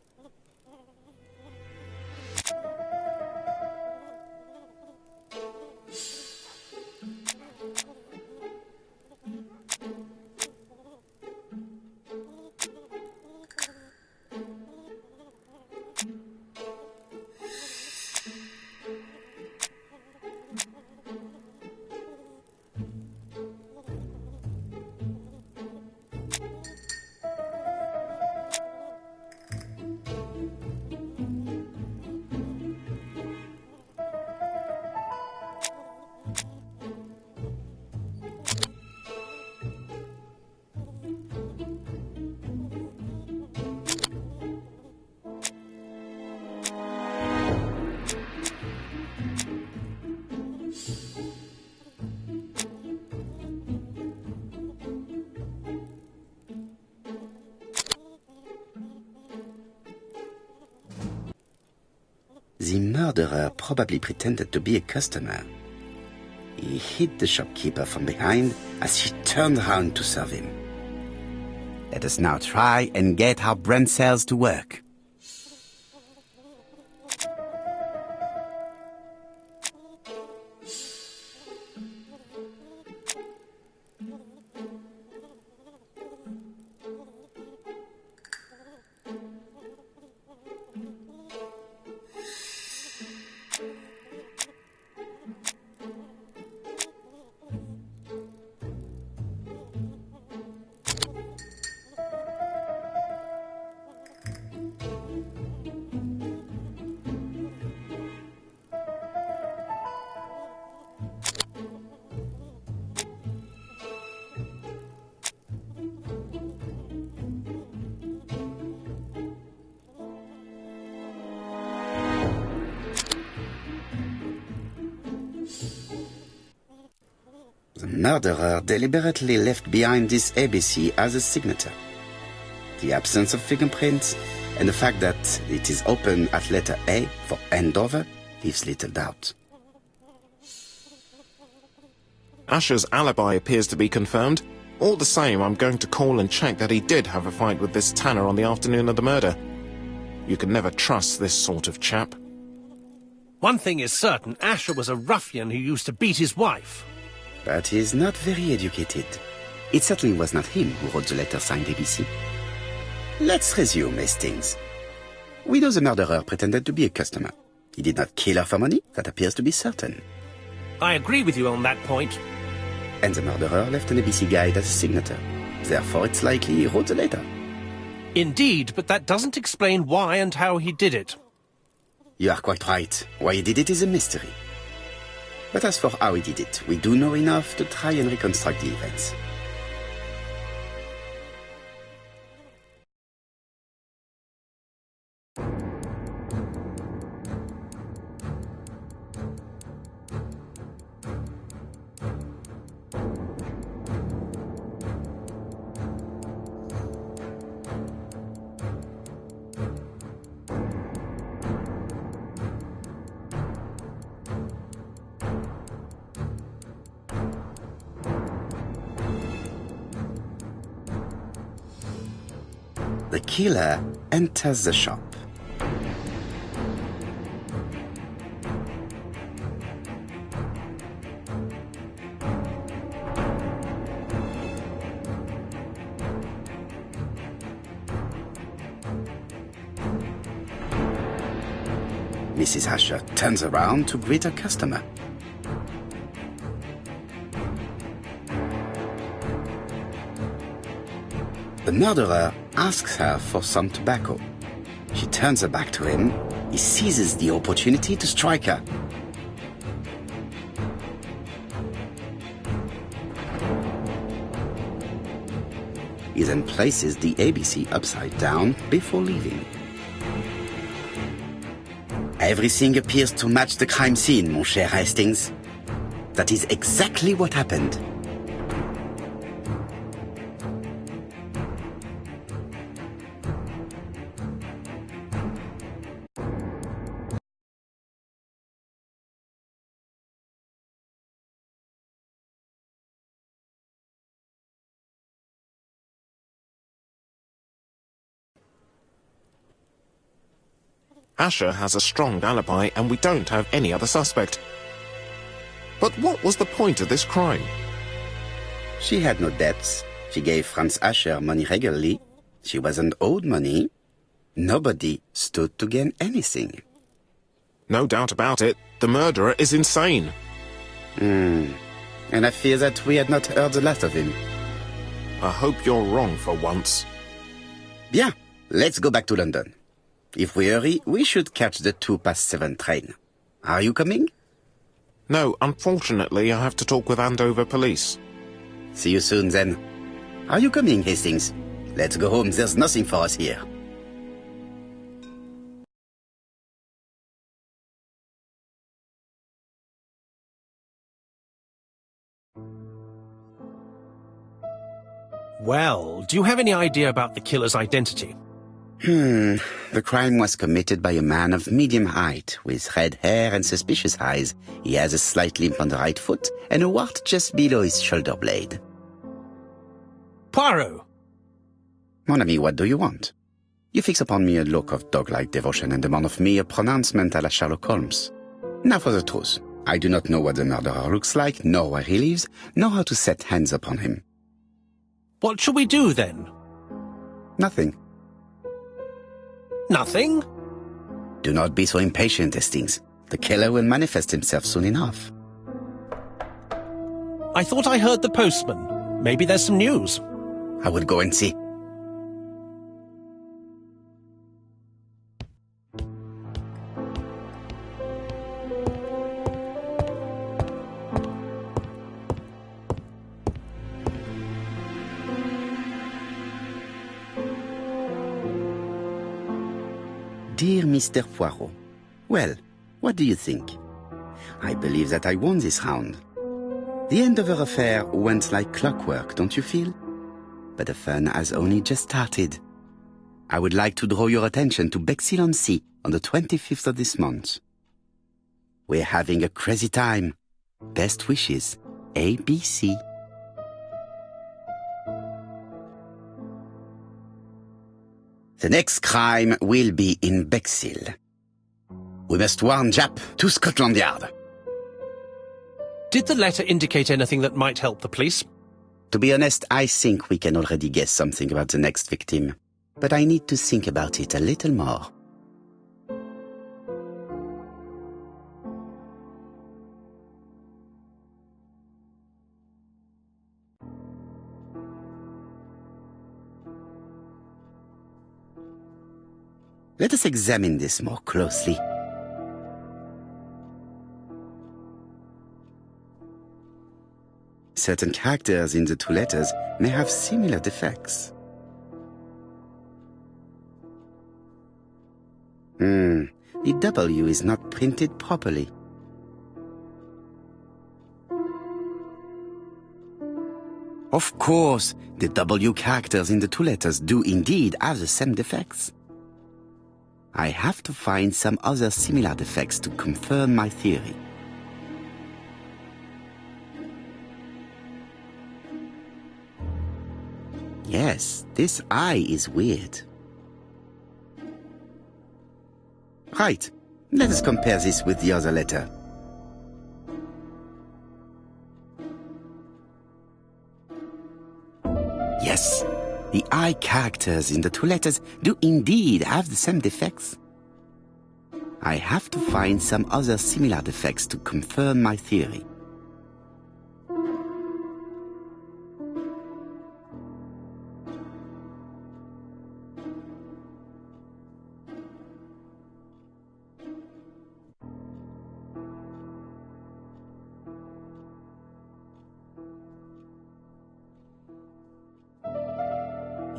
The murderer probably pretended to be a customer. He hit the shopkeeper from behind as she turned around to serve him. Let us now try and get our brain cells to work. The murderer deliberately left behind this ABC as a signature. The absence of fingerprints and the fact that it is open at letter A for Andover leaves little doubt. Asher's alibi appears to be confirmed. All the same, I'm going to call and check that he did have a fight with this Tanner on the afternoon of the murder. You can never trust this sort of chap. One thing is certain, Asher was a ruffian who used to beat his wife. But he is not very educated. It certainly was not him who wrote the letter signed ABC. Let's resume, Hastings. We know the murderer pretended to be a customer. He did not kill her for money, that appears to be certain. I agree with you on that point. And the murderer left an ABC guide as a signature. Therefore, it's likely he wrote the letter. Indeed, but that doesn't explain why and how he did it. You are quite right. Why he did it is a mystery. But as for how he did it, we do know enough to try and reconstruct the events. The killer enters the shop. Mrs. Asher turns around to greet her customer. The murderer asks her for some tobacco. She turns her back to him. He seizes the opportunity to strike her. He then places the ABC upside down before leaving. Everything appears to match the crime scene, mon cher Hastings. That is exactly what happened. Asher has a strong alibi and we don't have any other suspect. But what was the point of this crime? She had no debts. She gave Franz Asher money regularly. She wasn't owed money. Nobody stood to gain anything. No doubt about it, the murderer is insane. And I fear that we had not heard the last of him. I hope you're wrong for once. Bien, let's go back to London. If we hurry, we should catch the 7:02 train. Are you coming? No, unfortunately, I have to talk with Andover police. See you soon, then. Are you coming, Hastings? Let's go home, there's nothing for us here. Well, do you have any idea about the killer's identity? The crime was committed by a man of medium height, with red hair and suspicious eyes. He has a slight limp on the right foot, and a wart just below his shoulder blade. Poirot! Mon ami, what do you want? You fix upon me a look of dog-like devotion and demand of me a pronouncement à la Sherlock Holmes. Now for the truth. I do not know what the murderer looks like, nor where he lives, nor how to set hands upon him. What shall we do, then? Nothing. Nothing? Do not be so impatient, Hastings. The killer will manifest himself soon enough. I thought I heard the postman. Maybe there's some news. I will go and see. Dear Mr. Poirot, well, what do you think? I believe that I won this round. The Andover affair went like clockwork, don't you feel? But the fun has only just started. I would like to draw your attention to Bexhill-on-Sea on the 25th of this month. We're having a crazy time. Best wishes, ABC. The next crime will be in Bexhill. We must warn Jap to Scotland Yard. Did the letter indicate anything that might help the police? To be honest, I think we can already guess something about the next victim. But I need to think about it a little more. Let us examine this more closely. Certain characters in the two letters may have similar defects. The W is not printed properly. Of course, the W characters in the two letters do indeed have the same defects. I have to find some other similar defects to confirm my theory. Yes, this I is weird. Right, let us compare this with the other letter. Yes, the I characters in the two letters do indeed have the same defects. I have to find some other similar defects to confirm my theory.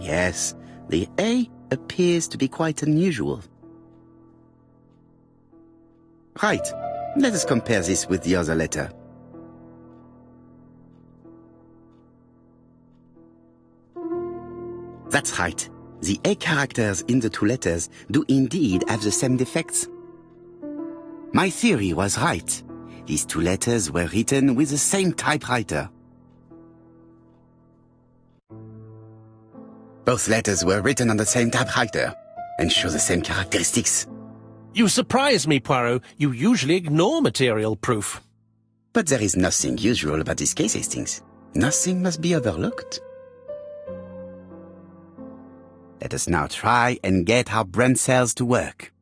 Yes, the A appears to be quite unusual. Right, let us compare this with the other letter. That's right. The A characters in the two letters do indeed have the same defects. My theory was right. These two letters were written with the same typewriter. Both letters were written on the same typewriter and show the same characteristics. You surprise me, Poirot. You usually ignore material proof. But there is nothing usual about this case, Hastings. Nothing must be overlooked. Let us now try and get our brain cells to work.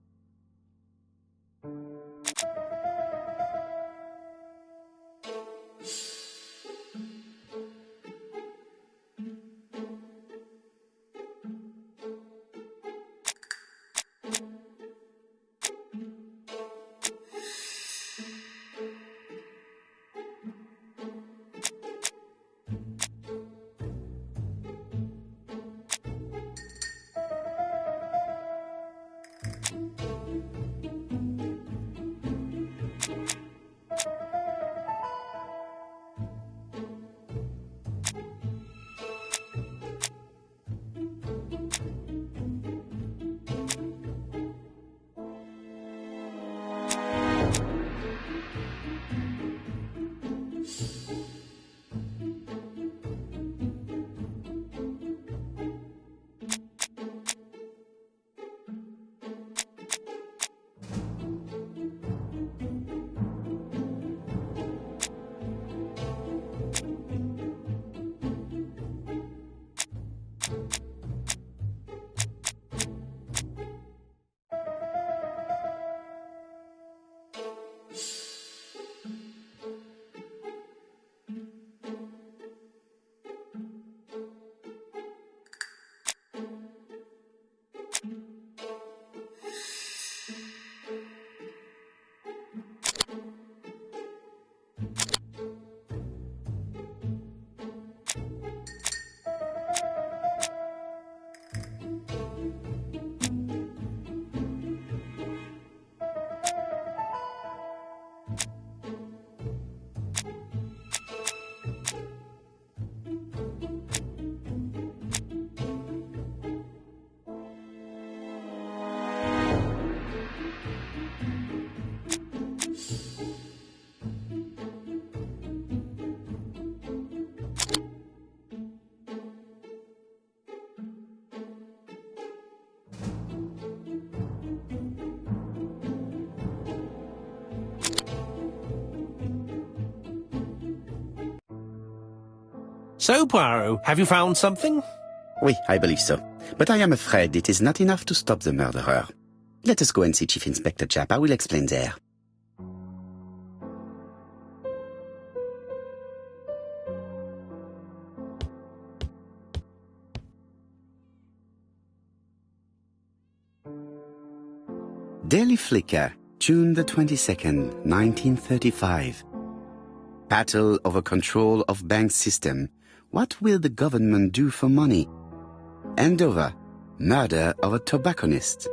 So, Poirot, have you found something? Oui, I believe so. But I am afraid it is not enough to stop the murderer. Let us go and see Chief Inspector Chapa will explain there. Daily Flicker, June the 22nd, 1935. Battle over control of bank system. What will the government do for money? Andover, murder of a tobacconist.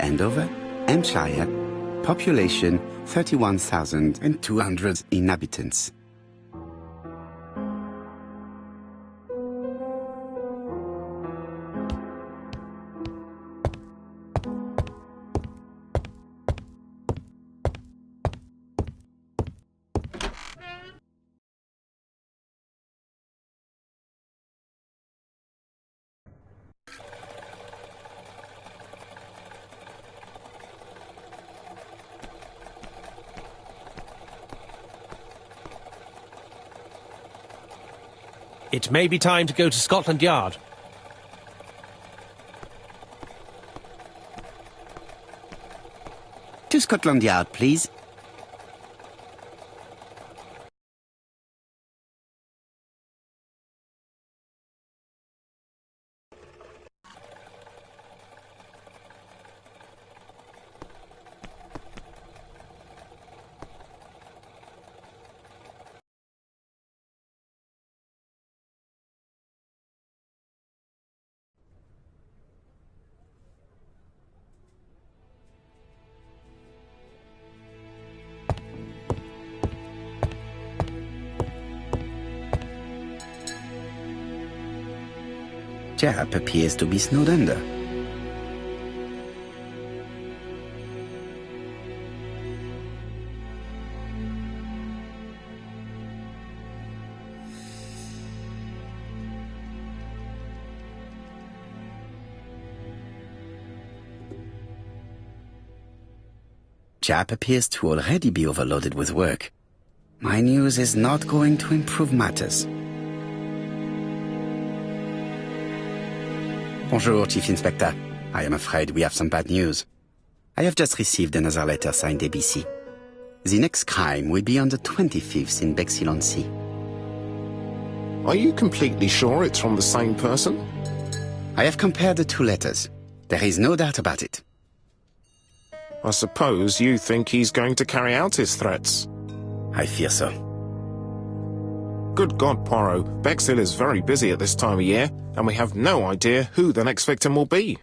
Andover, Hampshire, population 31,200 inhabitants. It may be time to go to Scotland Yard. To Scotland Yard, please. Jap appears to be snowed under. Jap appears to already be overloaded with work. My news is not going to improve matters. Bonjour, Chief Inspector. I am afraid we have some bad news. I have just received another letter signed ABC. The next crime will be on the 25th in Bexhill-on-Sea. Are you completely sure it's from the same person? I have compared the two letters. There is no doubt about it. I suppose you think he's going to carry out his threats. I fear so. Good God, Poirot. Bexhill is very busy at this time of year, and we have no idea who the next victim will be.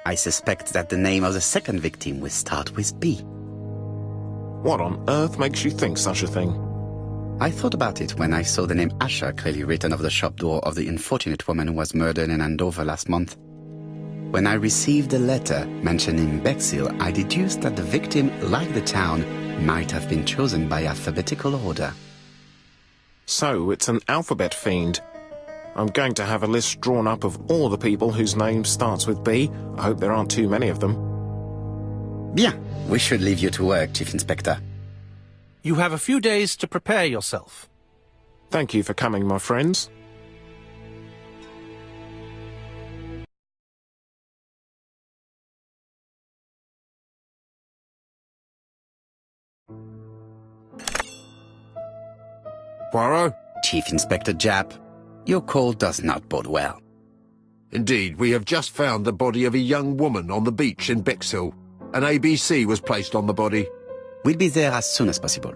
I suspect that the name of the second victim will start with B. What on earth makes you think such a thing? I thought about it when I saw the name Asher clearly written over the shop door of the unfortunate woman who was murdered in Andover last month. When I received a letter mentioning Bexhill, I deduced that the victim, like the town, might have been chosen by alphabetical order. So it's an alphabet fiend. I'm going to have a list drawn up of all the people whose name starts with B. I hope there aren't too many of them. Bien. We should leave you to work, Chief Inspector. You have a few days to prepare yourself. Thank you for coming, my friends. Poirot? Chief Inspector Jap, your call does not bode well. Indeed, we have just found the body of a young woman on the beach in Bexhill. An ABC was placed on the body. We'll be there as soon as possible.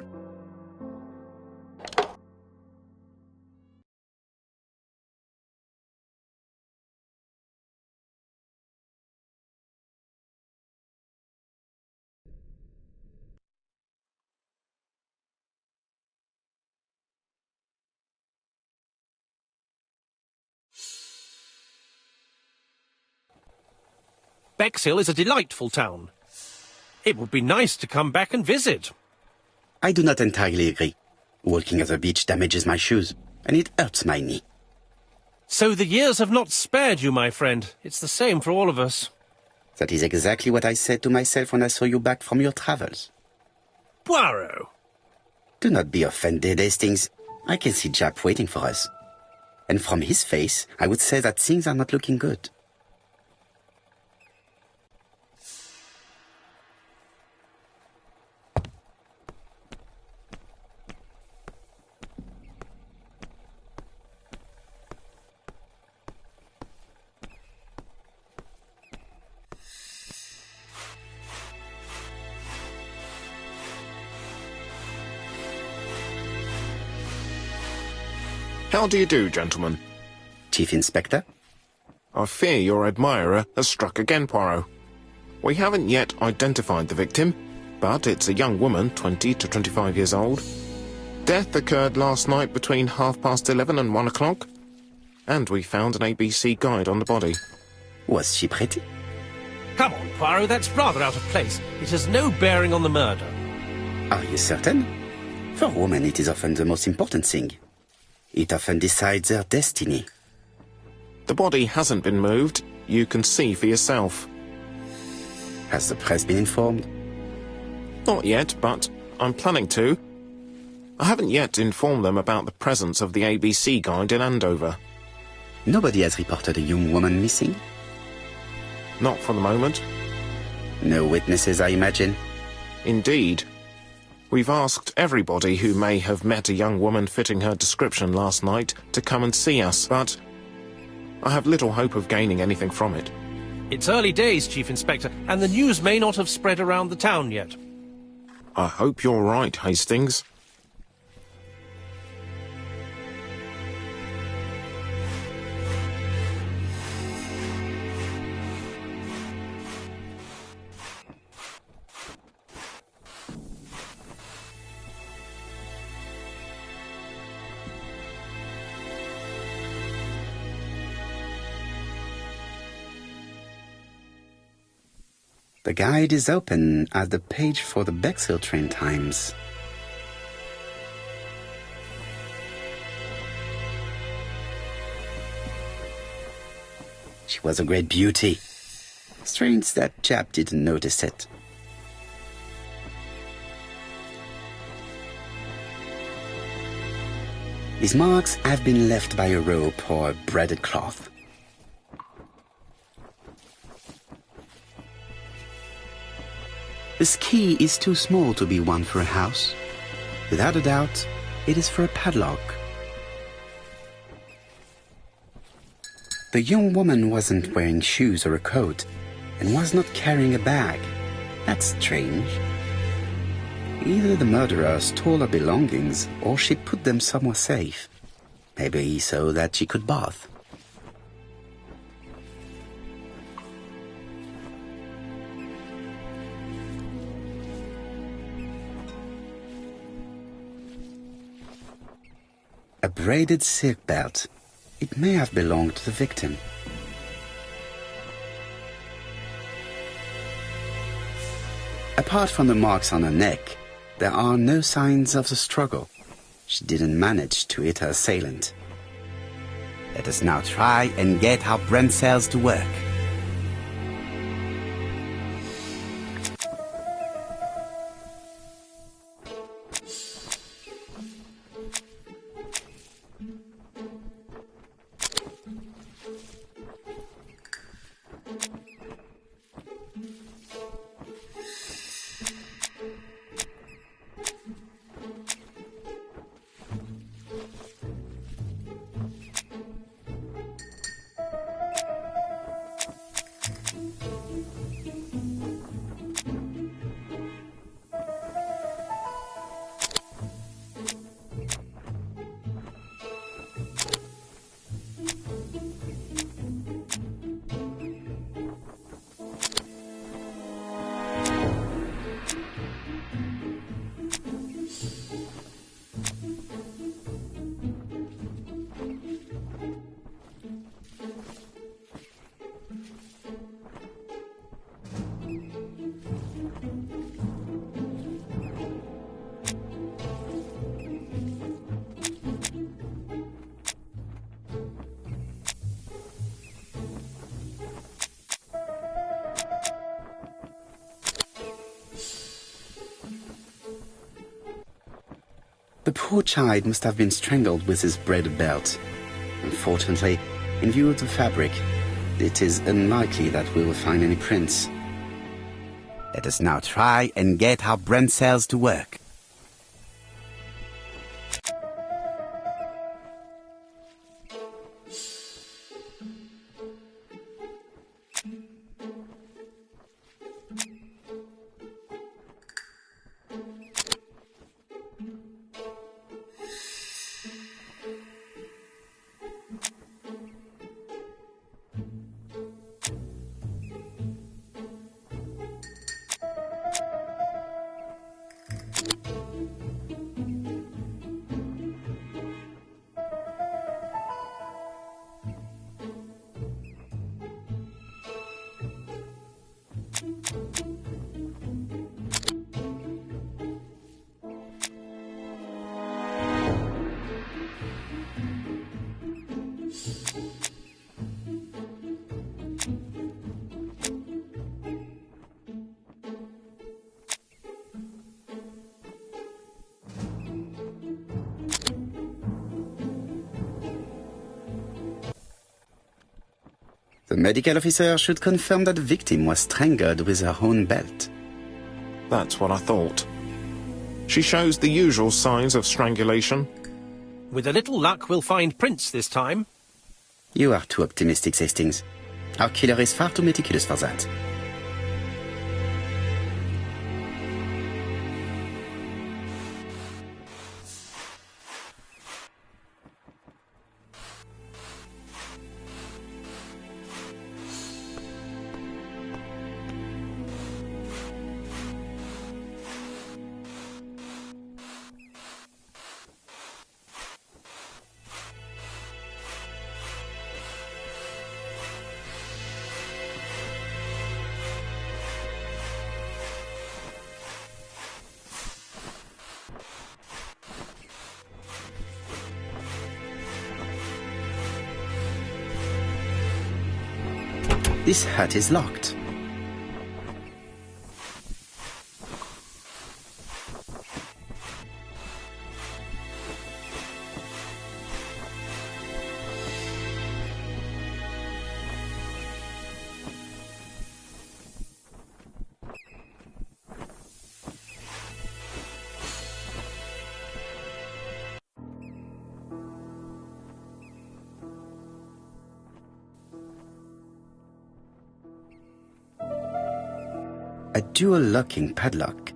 Bexhill is a delightful town. It would be nice to come back and visit. I do not entirely agree. Walking at the beach damages my shoes, and it hurts my knee. So the years have not spared you, my friend. It's the same for all of us. That is exactly what I said to myself when I saw you back from your travels. Poirot! Do not be offended, Hastings. I can see Jap waiting for us. And from his face, I would say that things are not looking good. How do you do, gentlemen? Chief Inspector? I fear your admirer has struck again, Poirot. We haven't yet identified the victim, but it's a young woman, 20 to 25 years old. Death occurred last night between 11:30 and 1 o'clock, and we found an ABC guide on the body. Was she pretty? Come on, Poirot, that's rather out of place. It has no bearing on the murder. Are you certain? For women, it is often the most important thing. It often decides their destiny. The body hasn't been moved. You can see for yourself. Has the press been informed? Not yet, but I'm planning to. I haven't yet informed them about the presence of the ABC guide in Andover. Nobody has reported a young woman missing? Not for the moment. No witnesses, I imagine? Indeed. We've asked everybody who may have met a young woman fitting her description last night to come and see us, but I have little hope of gaining anything from it. It's early days, Chief Inspector, and the news may not have spread around the town yet. I hope you're right, Hastings. The guide is open at the page for the Bexhill train times. She was a great beauty. Strange that chap didn't notice it. These marks have been left by a rope or a braided cloth. This key is too small to be one for a house. Without a doubt, it is for a padlock. The young woman wasn't wearing shoes or a coat, and was not carrying a bag. That's strange. Either the murderer stole her belongings, or she put them somewhere safe. Maybe so that she could bath. A braided silk belt. It may have belonged to the victim. Apart from the marks on her neck, there are no signs of the struggle. She didn't manage to hit her assailant. Let us now try and get our brain cells to work. The poor child must have been strangled with his braided belt. Unfortunately, in view of the fabric, it is unlikely that we will find any prints. Let us now try and get our brain cells to work. The medical officer should confirm that the victim was strangled with her own belt. That's what I thought. She shows the usual signs of strangulation. With a little luck, we'll find prints this time. You are too optimistic, Hastings. Our killer is far too meticulous for that. This hut is locked. A dual locking padlock.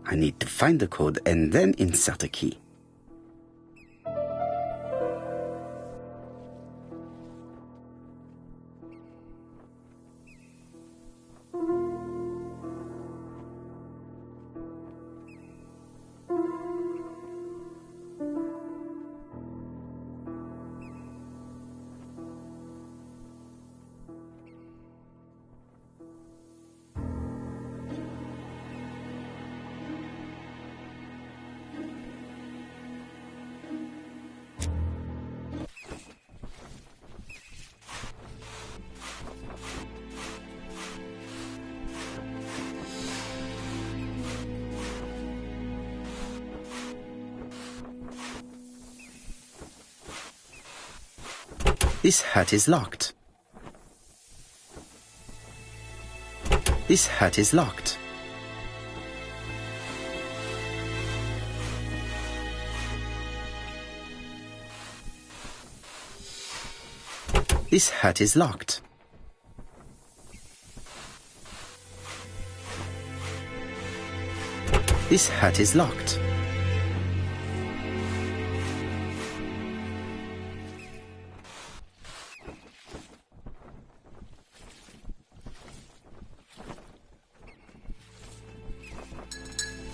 I need to find the code and then insert a key. This hut is locked. This hut is locked. This hut is locked. This hut is locked.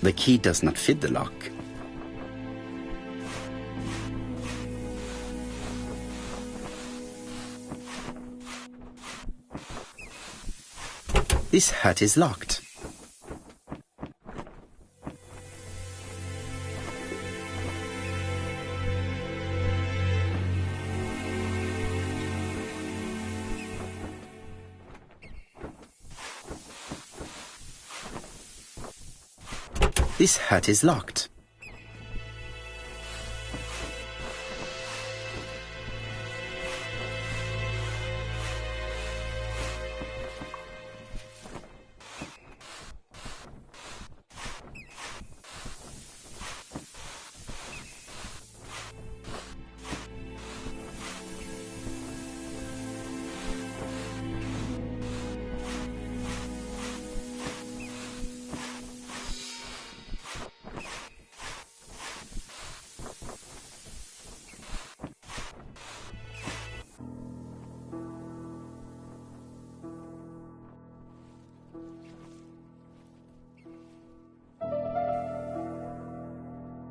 The key does not fit the lock. This hut is locked. This hut is locked.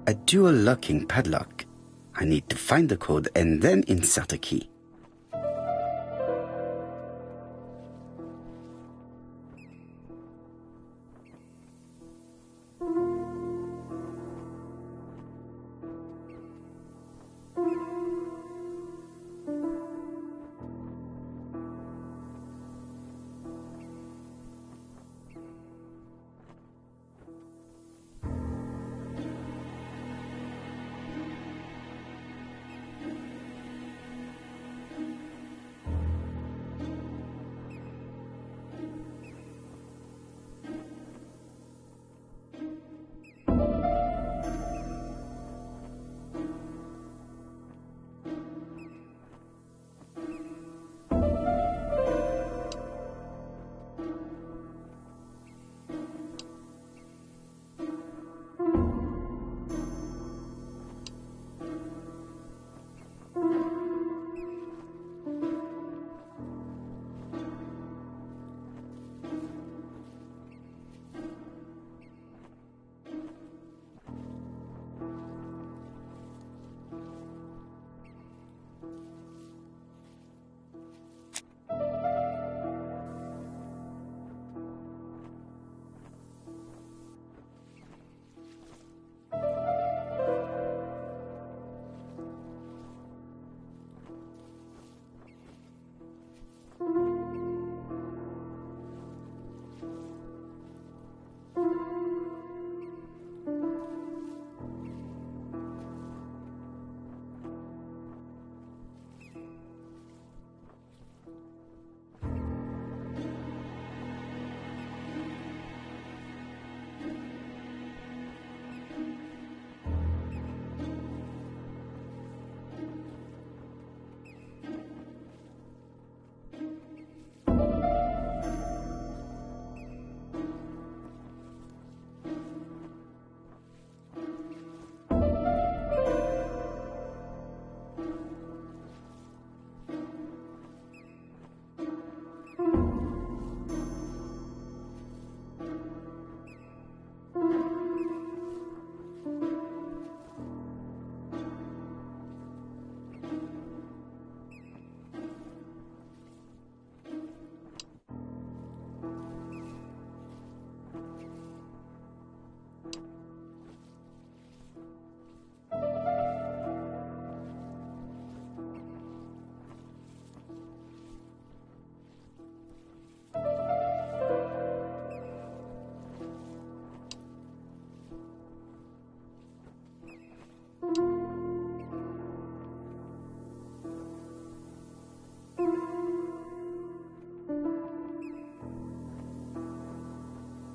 A dual locking padlock. I need to find the code and then insert a key.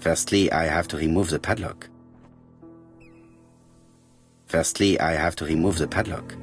Firstly, I have to remove the padlock. Firstly, I have to remove the padlock.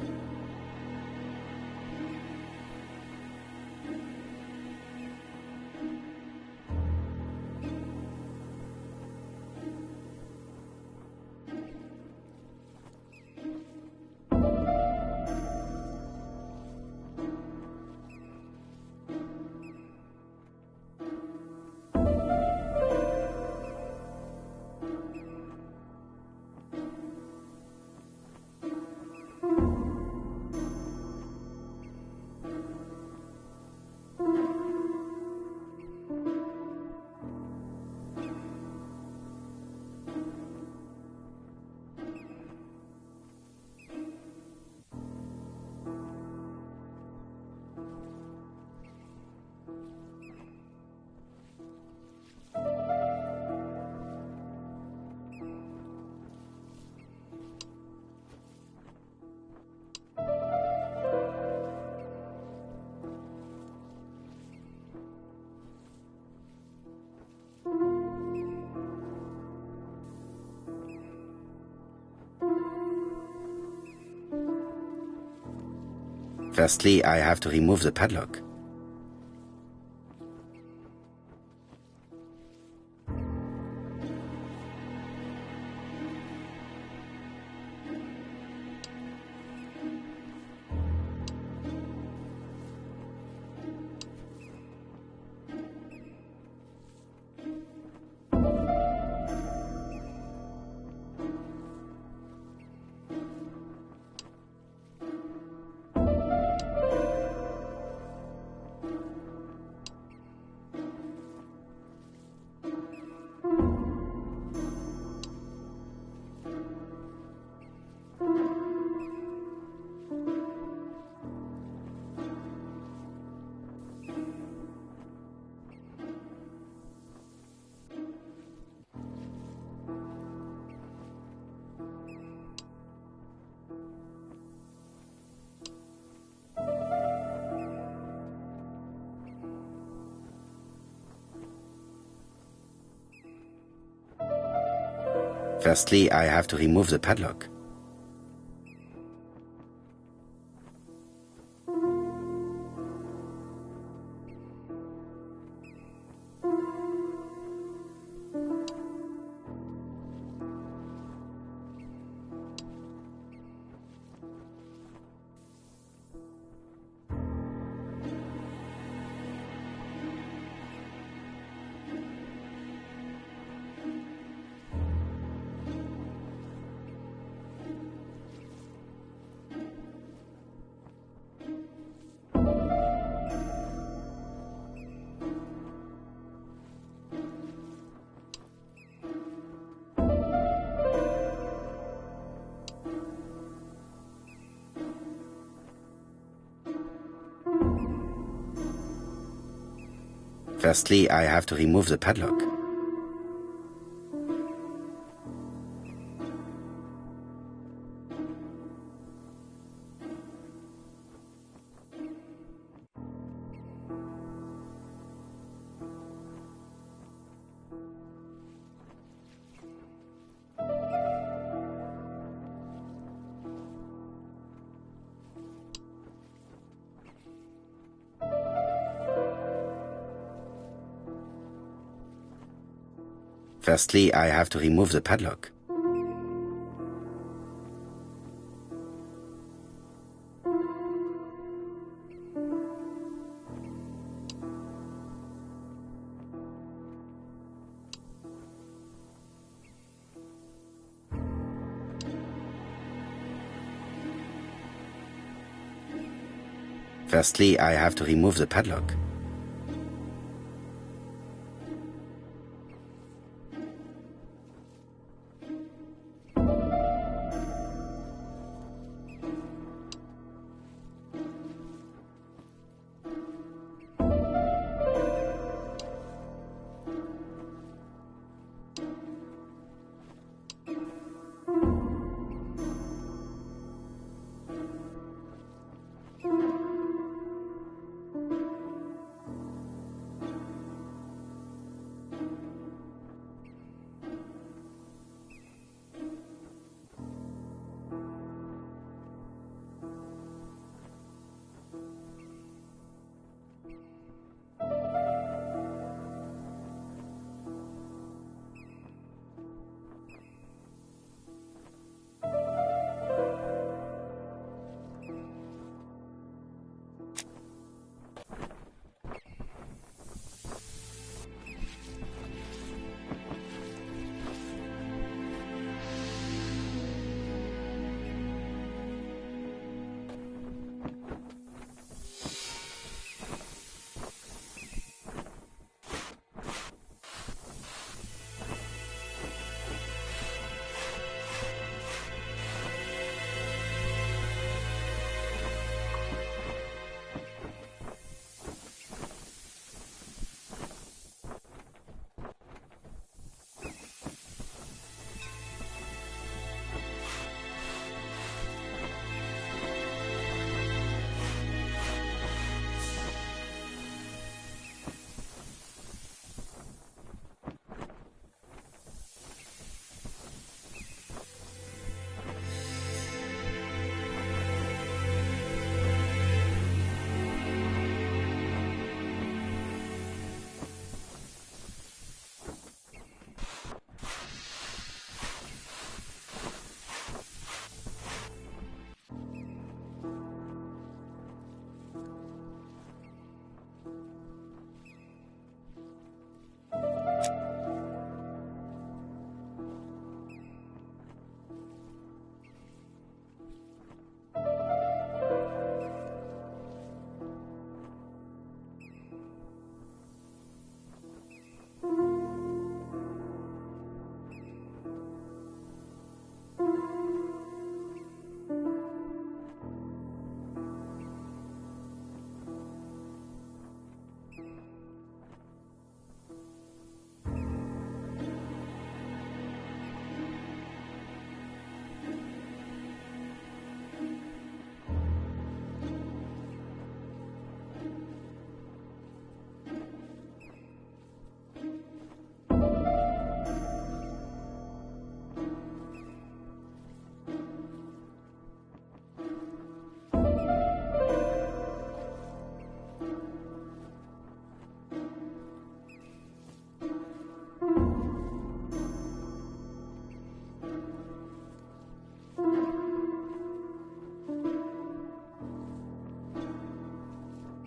Firstly, I have to remove the padlock. Firstly, I have to remove the padlock. Firstly, I have to remove the padlock. Firstly, I have to remove the padlock. Firstly, I have to remove the padlock.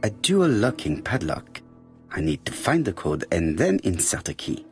A dual locking padlock. I need to find the code and then insert a key.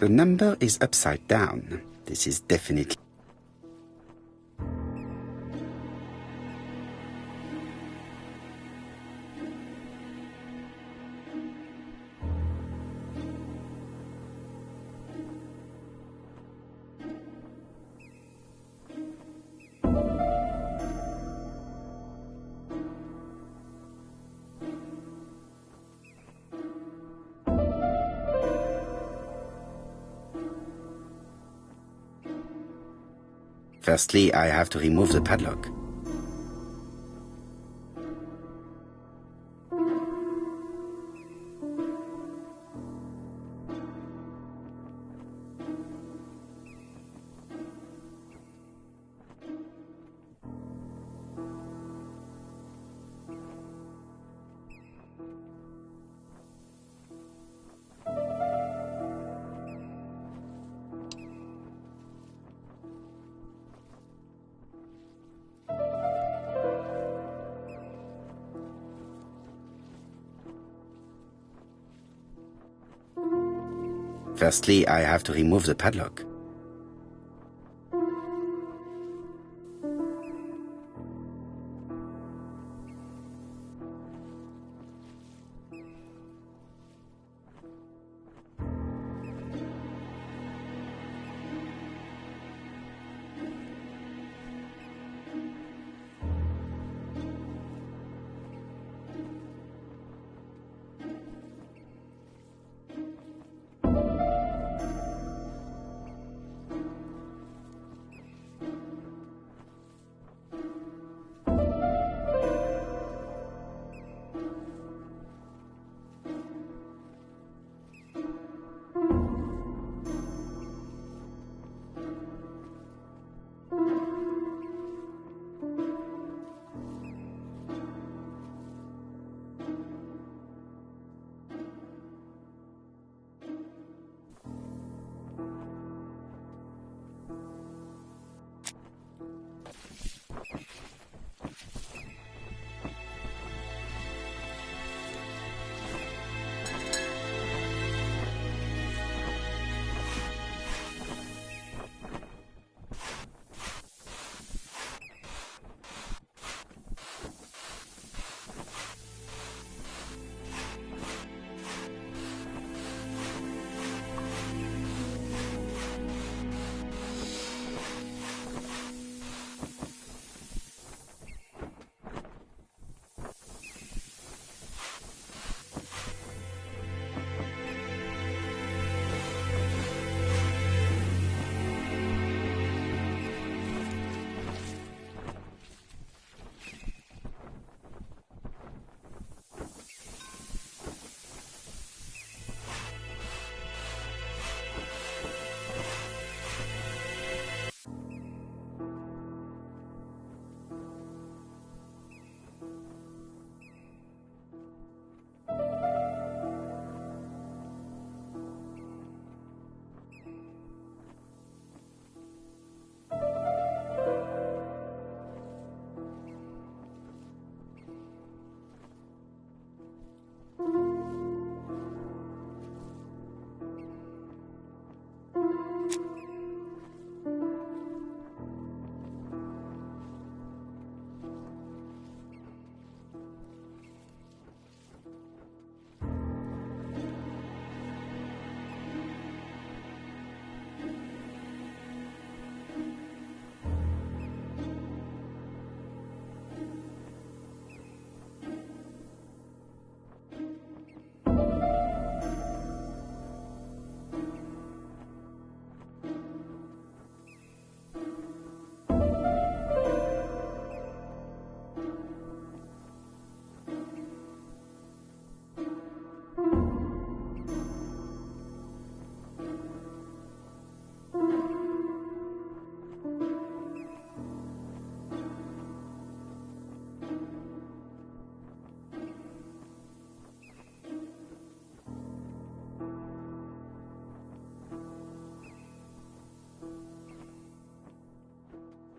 The number is upside down. This is definitely... Firstly, I have to remove the padlock. Firstly, I have to remove the padlock.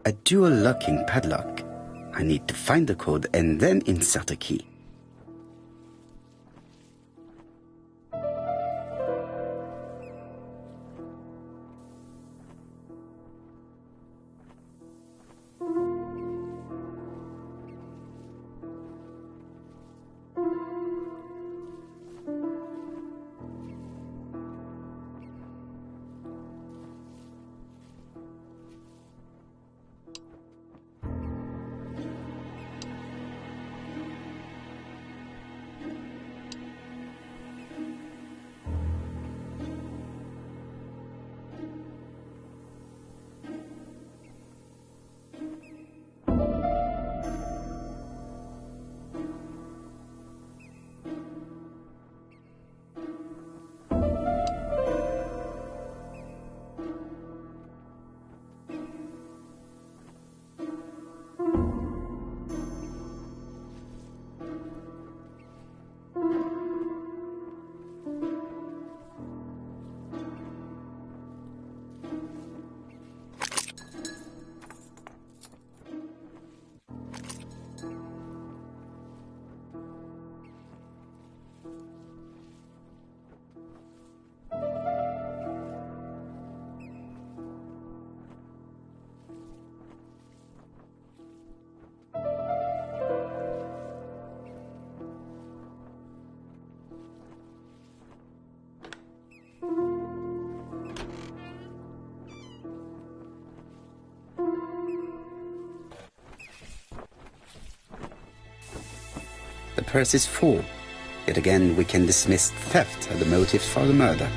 A dual locking padlock. I need to find the code and then insert a key. The purse is full. Yet again, we can dismiss theft as the motive for the murder.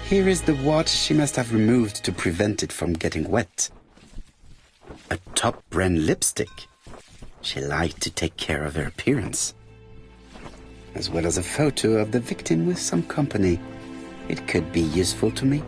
Here is the watch she must have removed to prevent it from getting wet. A top brand lipstick. She liked to take care of her appearance. As well as a photo of the victim with some company. It could be useful to me.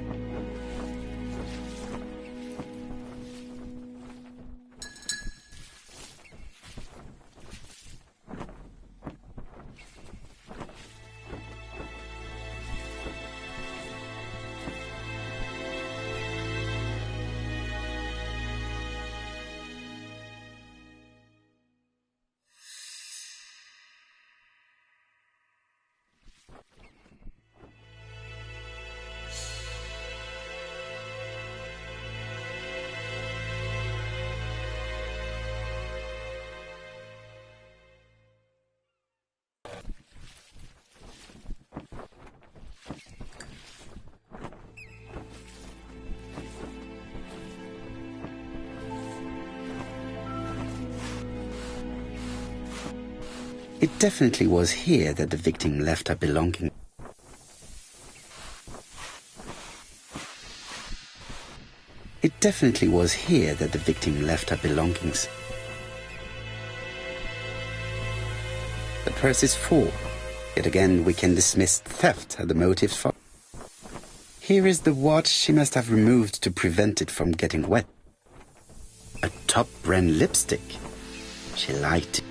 It definitely was here that the victim left her belongings. It definitely was here that the victim left her belongings. The purse is full. Yet again, we can dismiss theft as the motive for. Here is the watch she must have removed to prevent it from getting wet. A top brand lipstick. She liked it.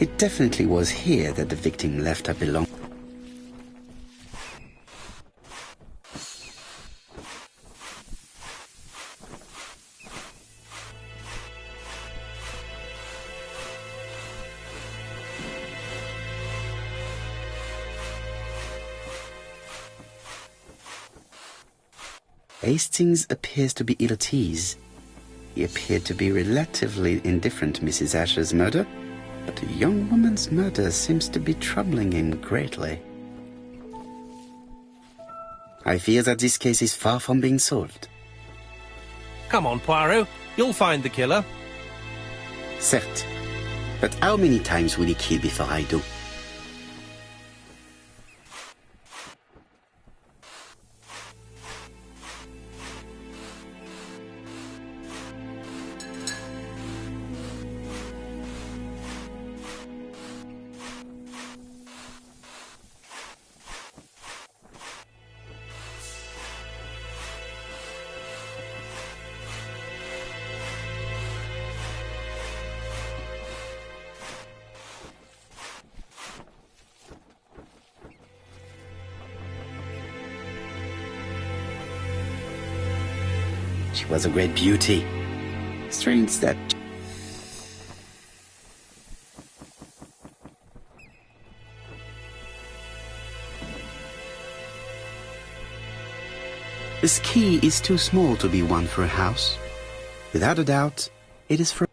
It definitely was here that the victim left her belongings. Hastings appears to be ill at ease. He appeared to be relatively indifferent to Mrs. Asher's murder, but a young woman's murder seems to be troubling him greatly. I fear that this case is far from being solved. Come on, Poirot. You'll find the killer. Certes. But how many times will he kill before I do? She was a great beauty. Strange that... This key is too small to be one for a house. Without a doubt, it is for...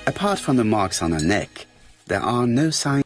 Apart from the marks on her neck, there are no signs.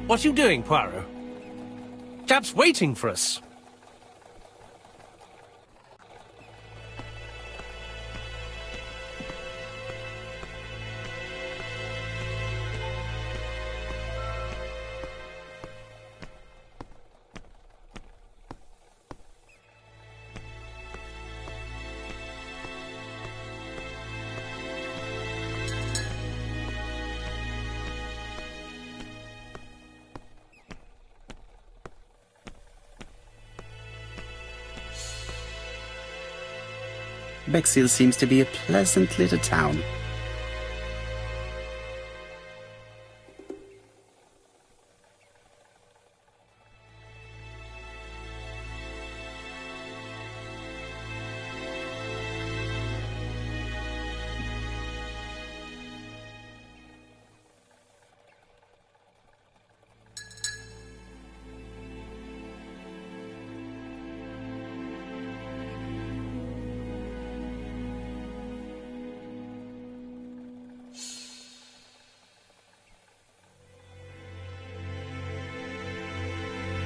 What are you doing, Poirot? Chap's waiting for us. Bexhill seems to be a pleasant little town.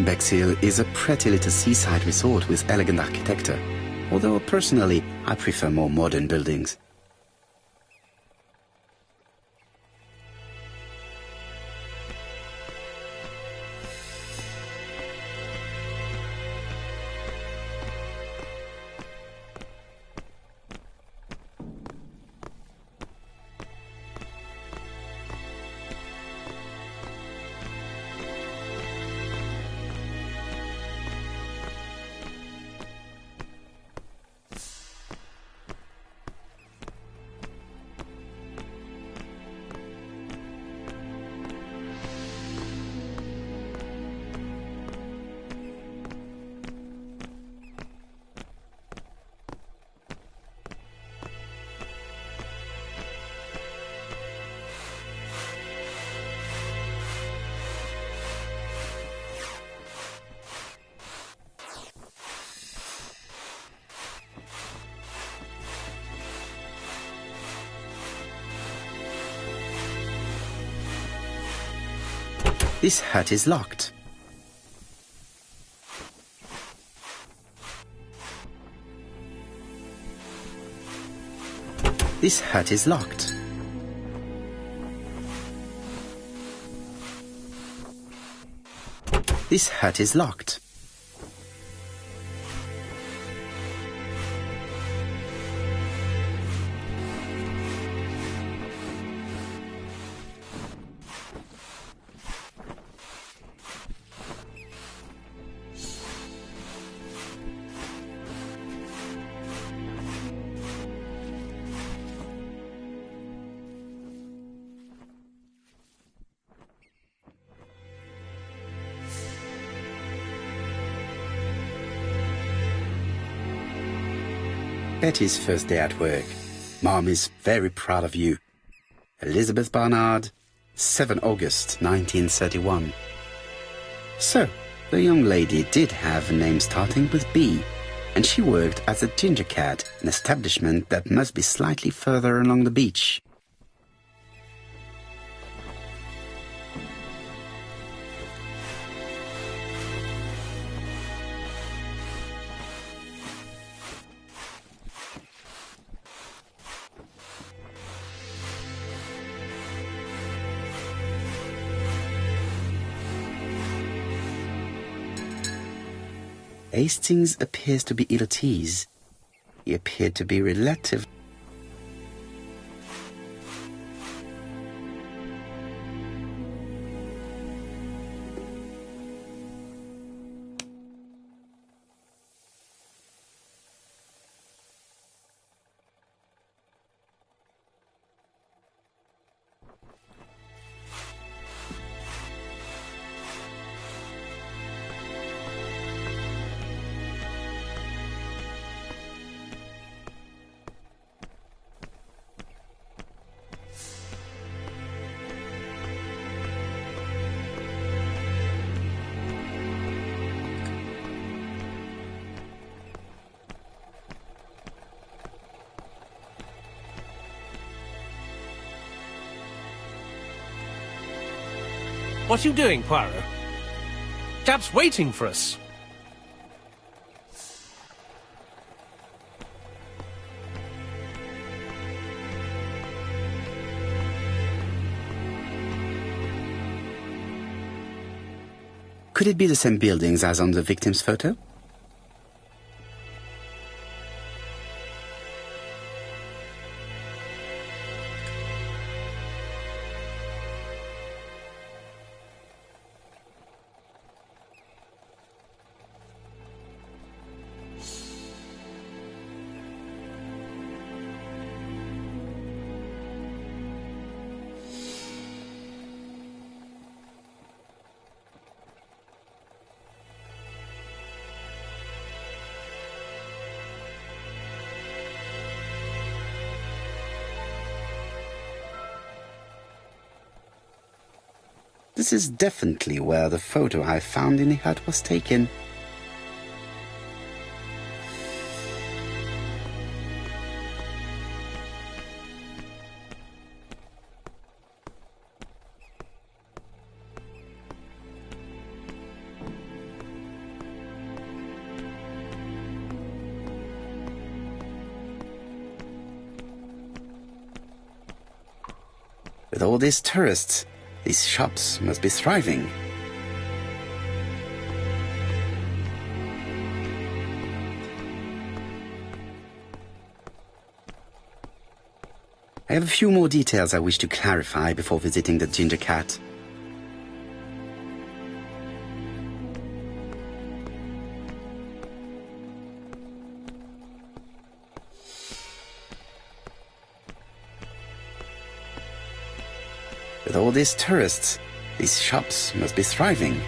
Bexhill is a pretty little seaside resort with elegant architecture, although personally I prefer more modern buildings. This hut is locked. This hut is locked. This hut is locked. Betty's first day at work. Mom is very proud of you. Elizabeth Barnard, 7 August 1931. So, the young lady did have a name starting with B, and she worked as a ginger cat, an establishment that must be slightly further along the beach. Hastings appears to be ill at ease. He appeared to be relative. What are you doing, Poirot? Chap's waiting for us. Could it be the same buildings as on the victim's photo? This is definitely where the photo I found in the hut was taken. With all these tourists, these shops must be thriving. I have a few more details I wish to clarify before visiting the Ginger Cat. With all these tourists, these shops must be thriving.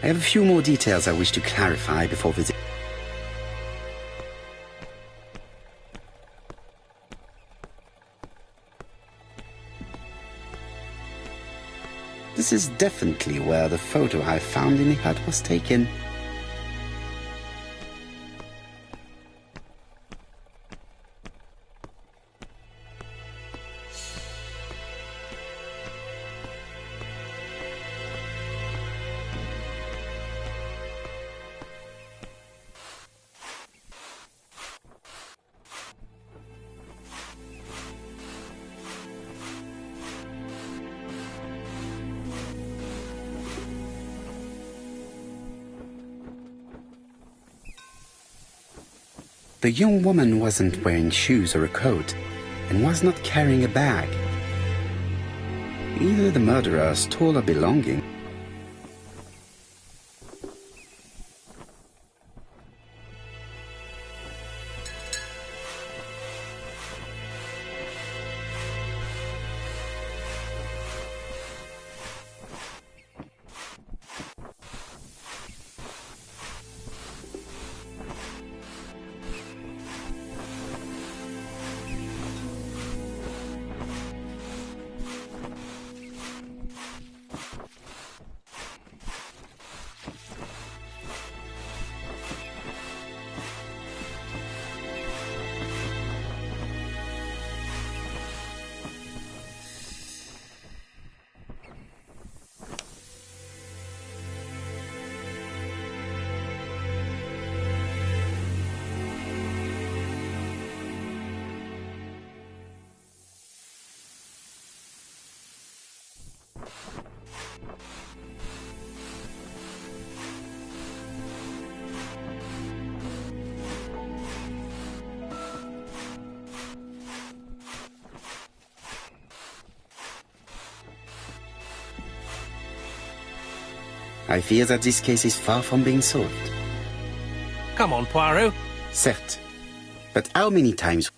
I have a few more details I wish to clarify before visiting. This is definitely where the photo I found in the hut was taken. The young woman wasn't wearing shoes or a coat, and was not carrying a bag. Either the murderer stole her belongings, I fear that this case is far from being solved. Come on, Poirot. Certes. But how many times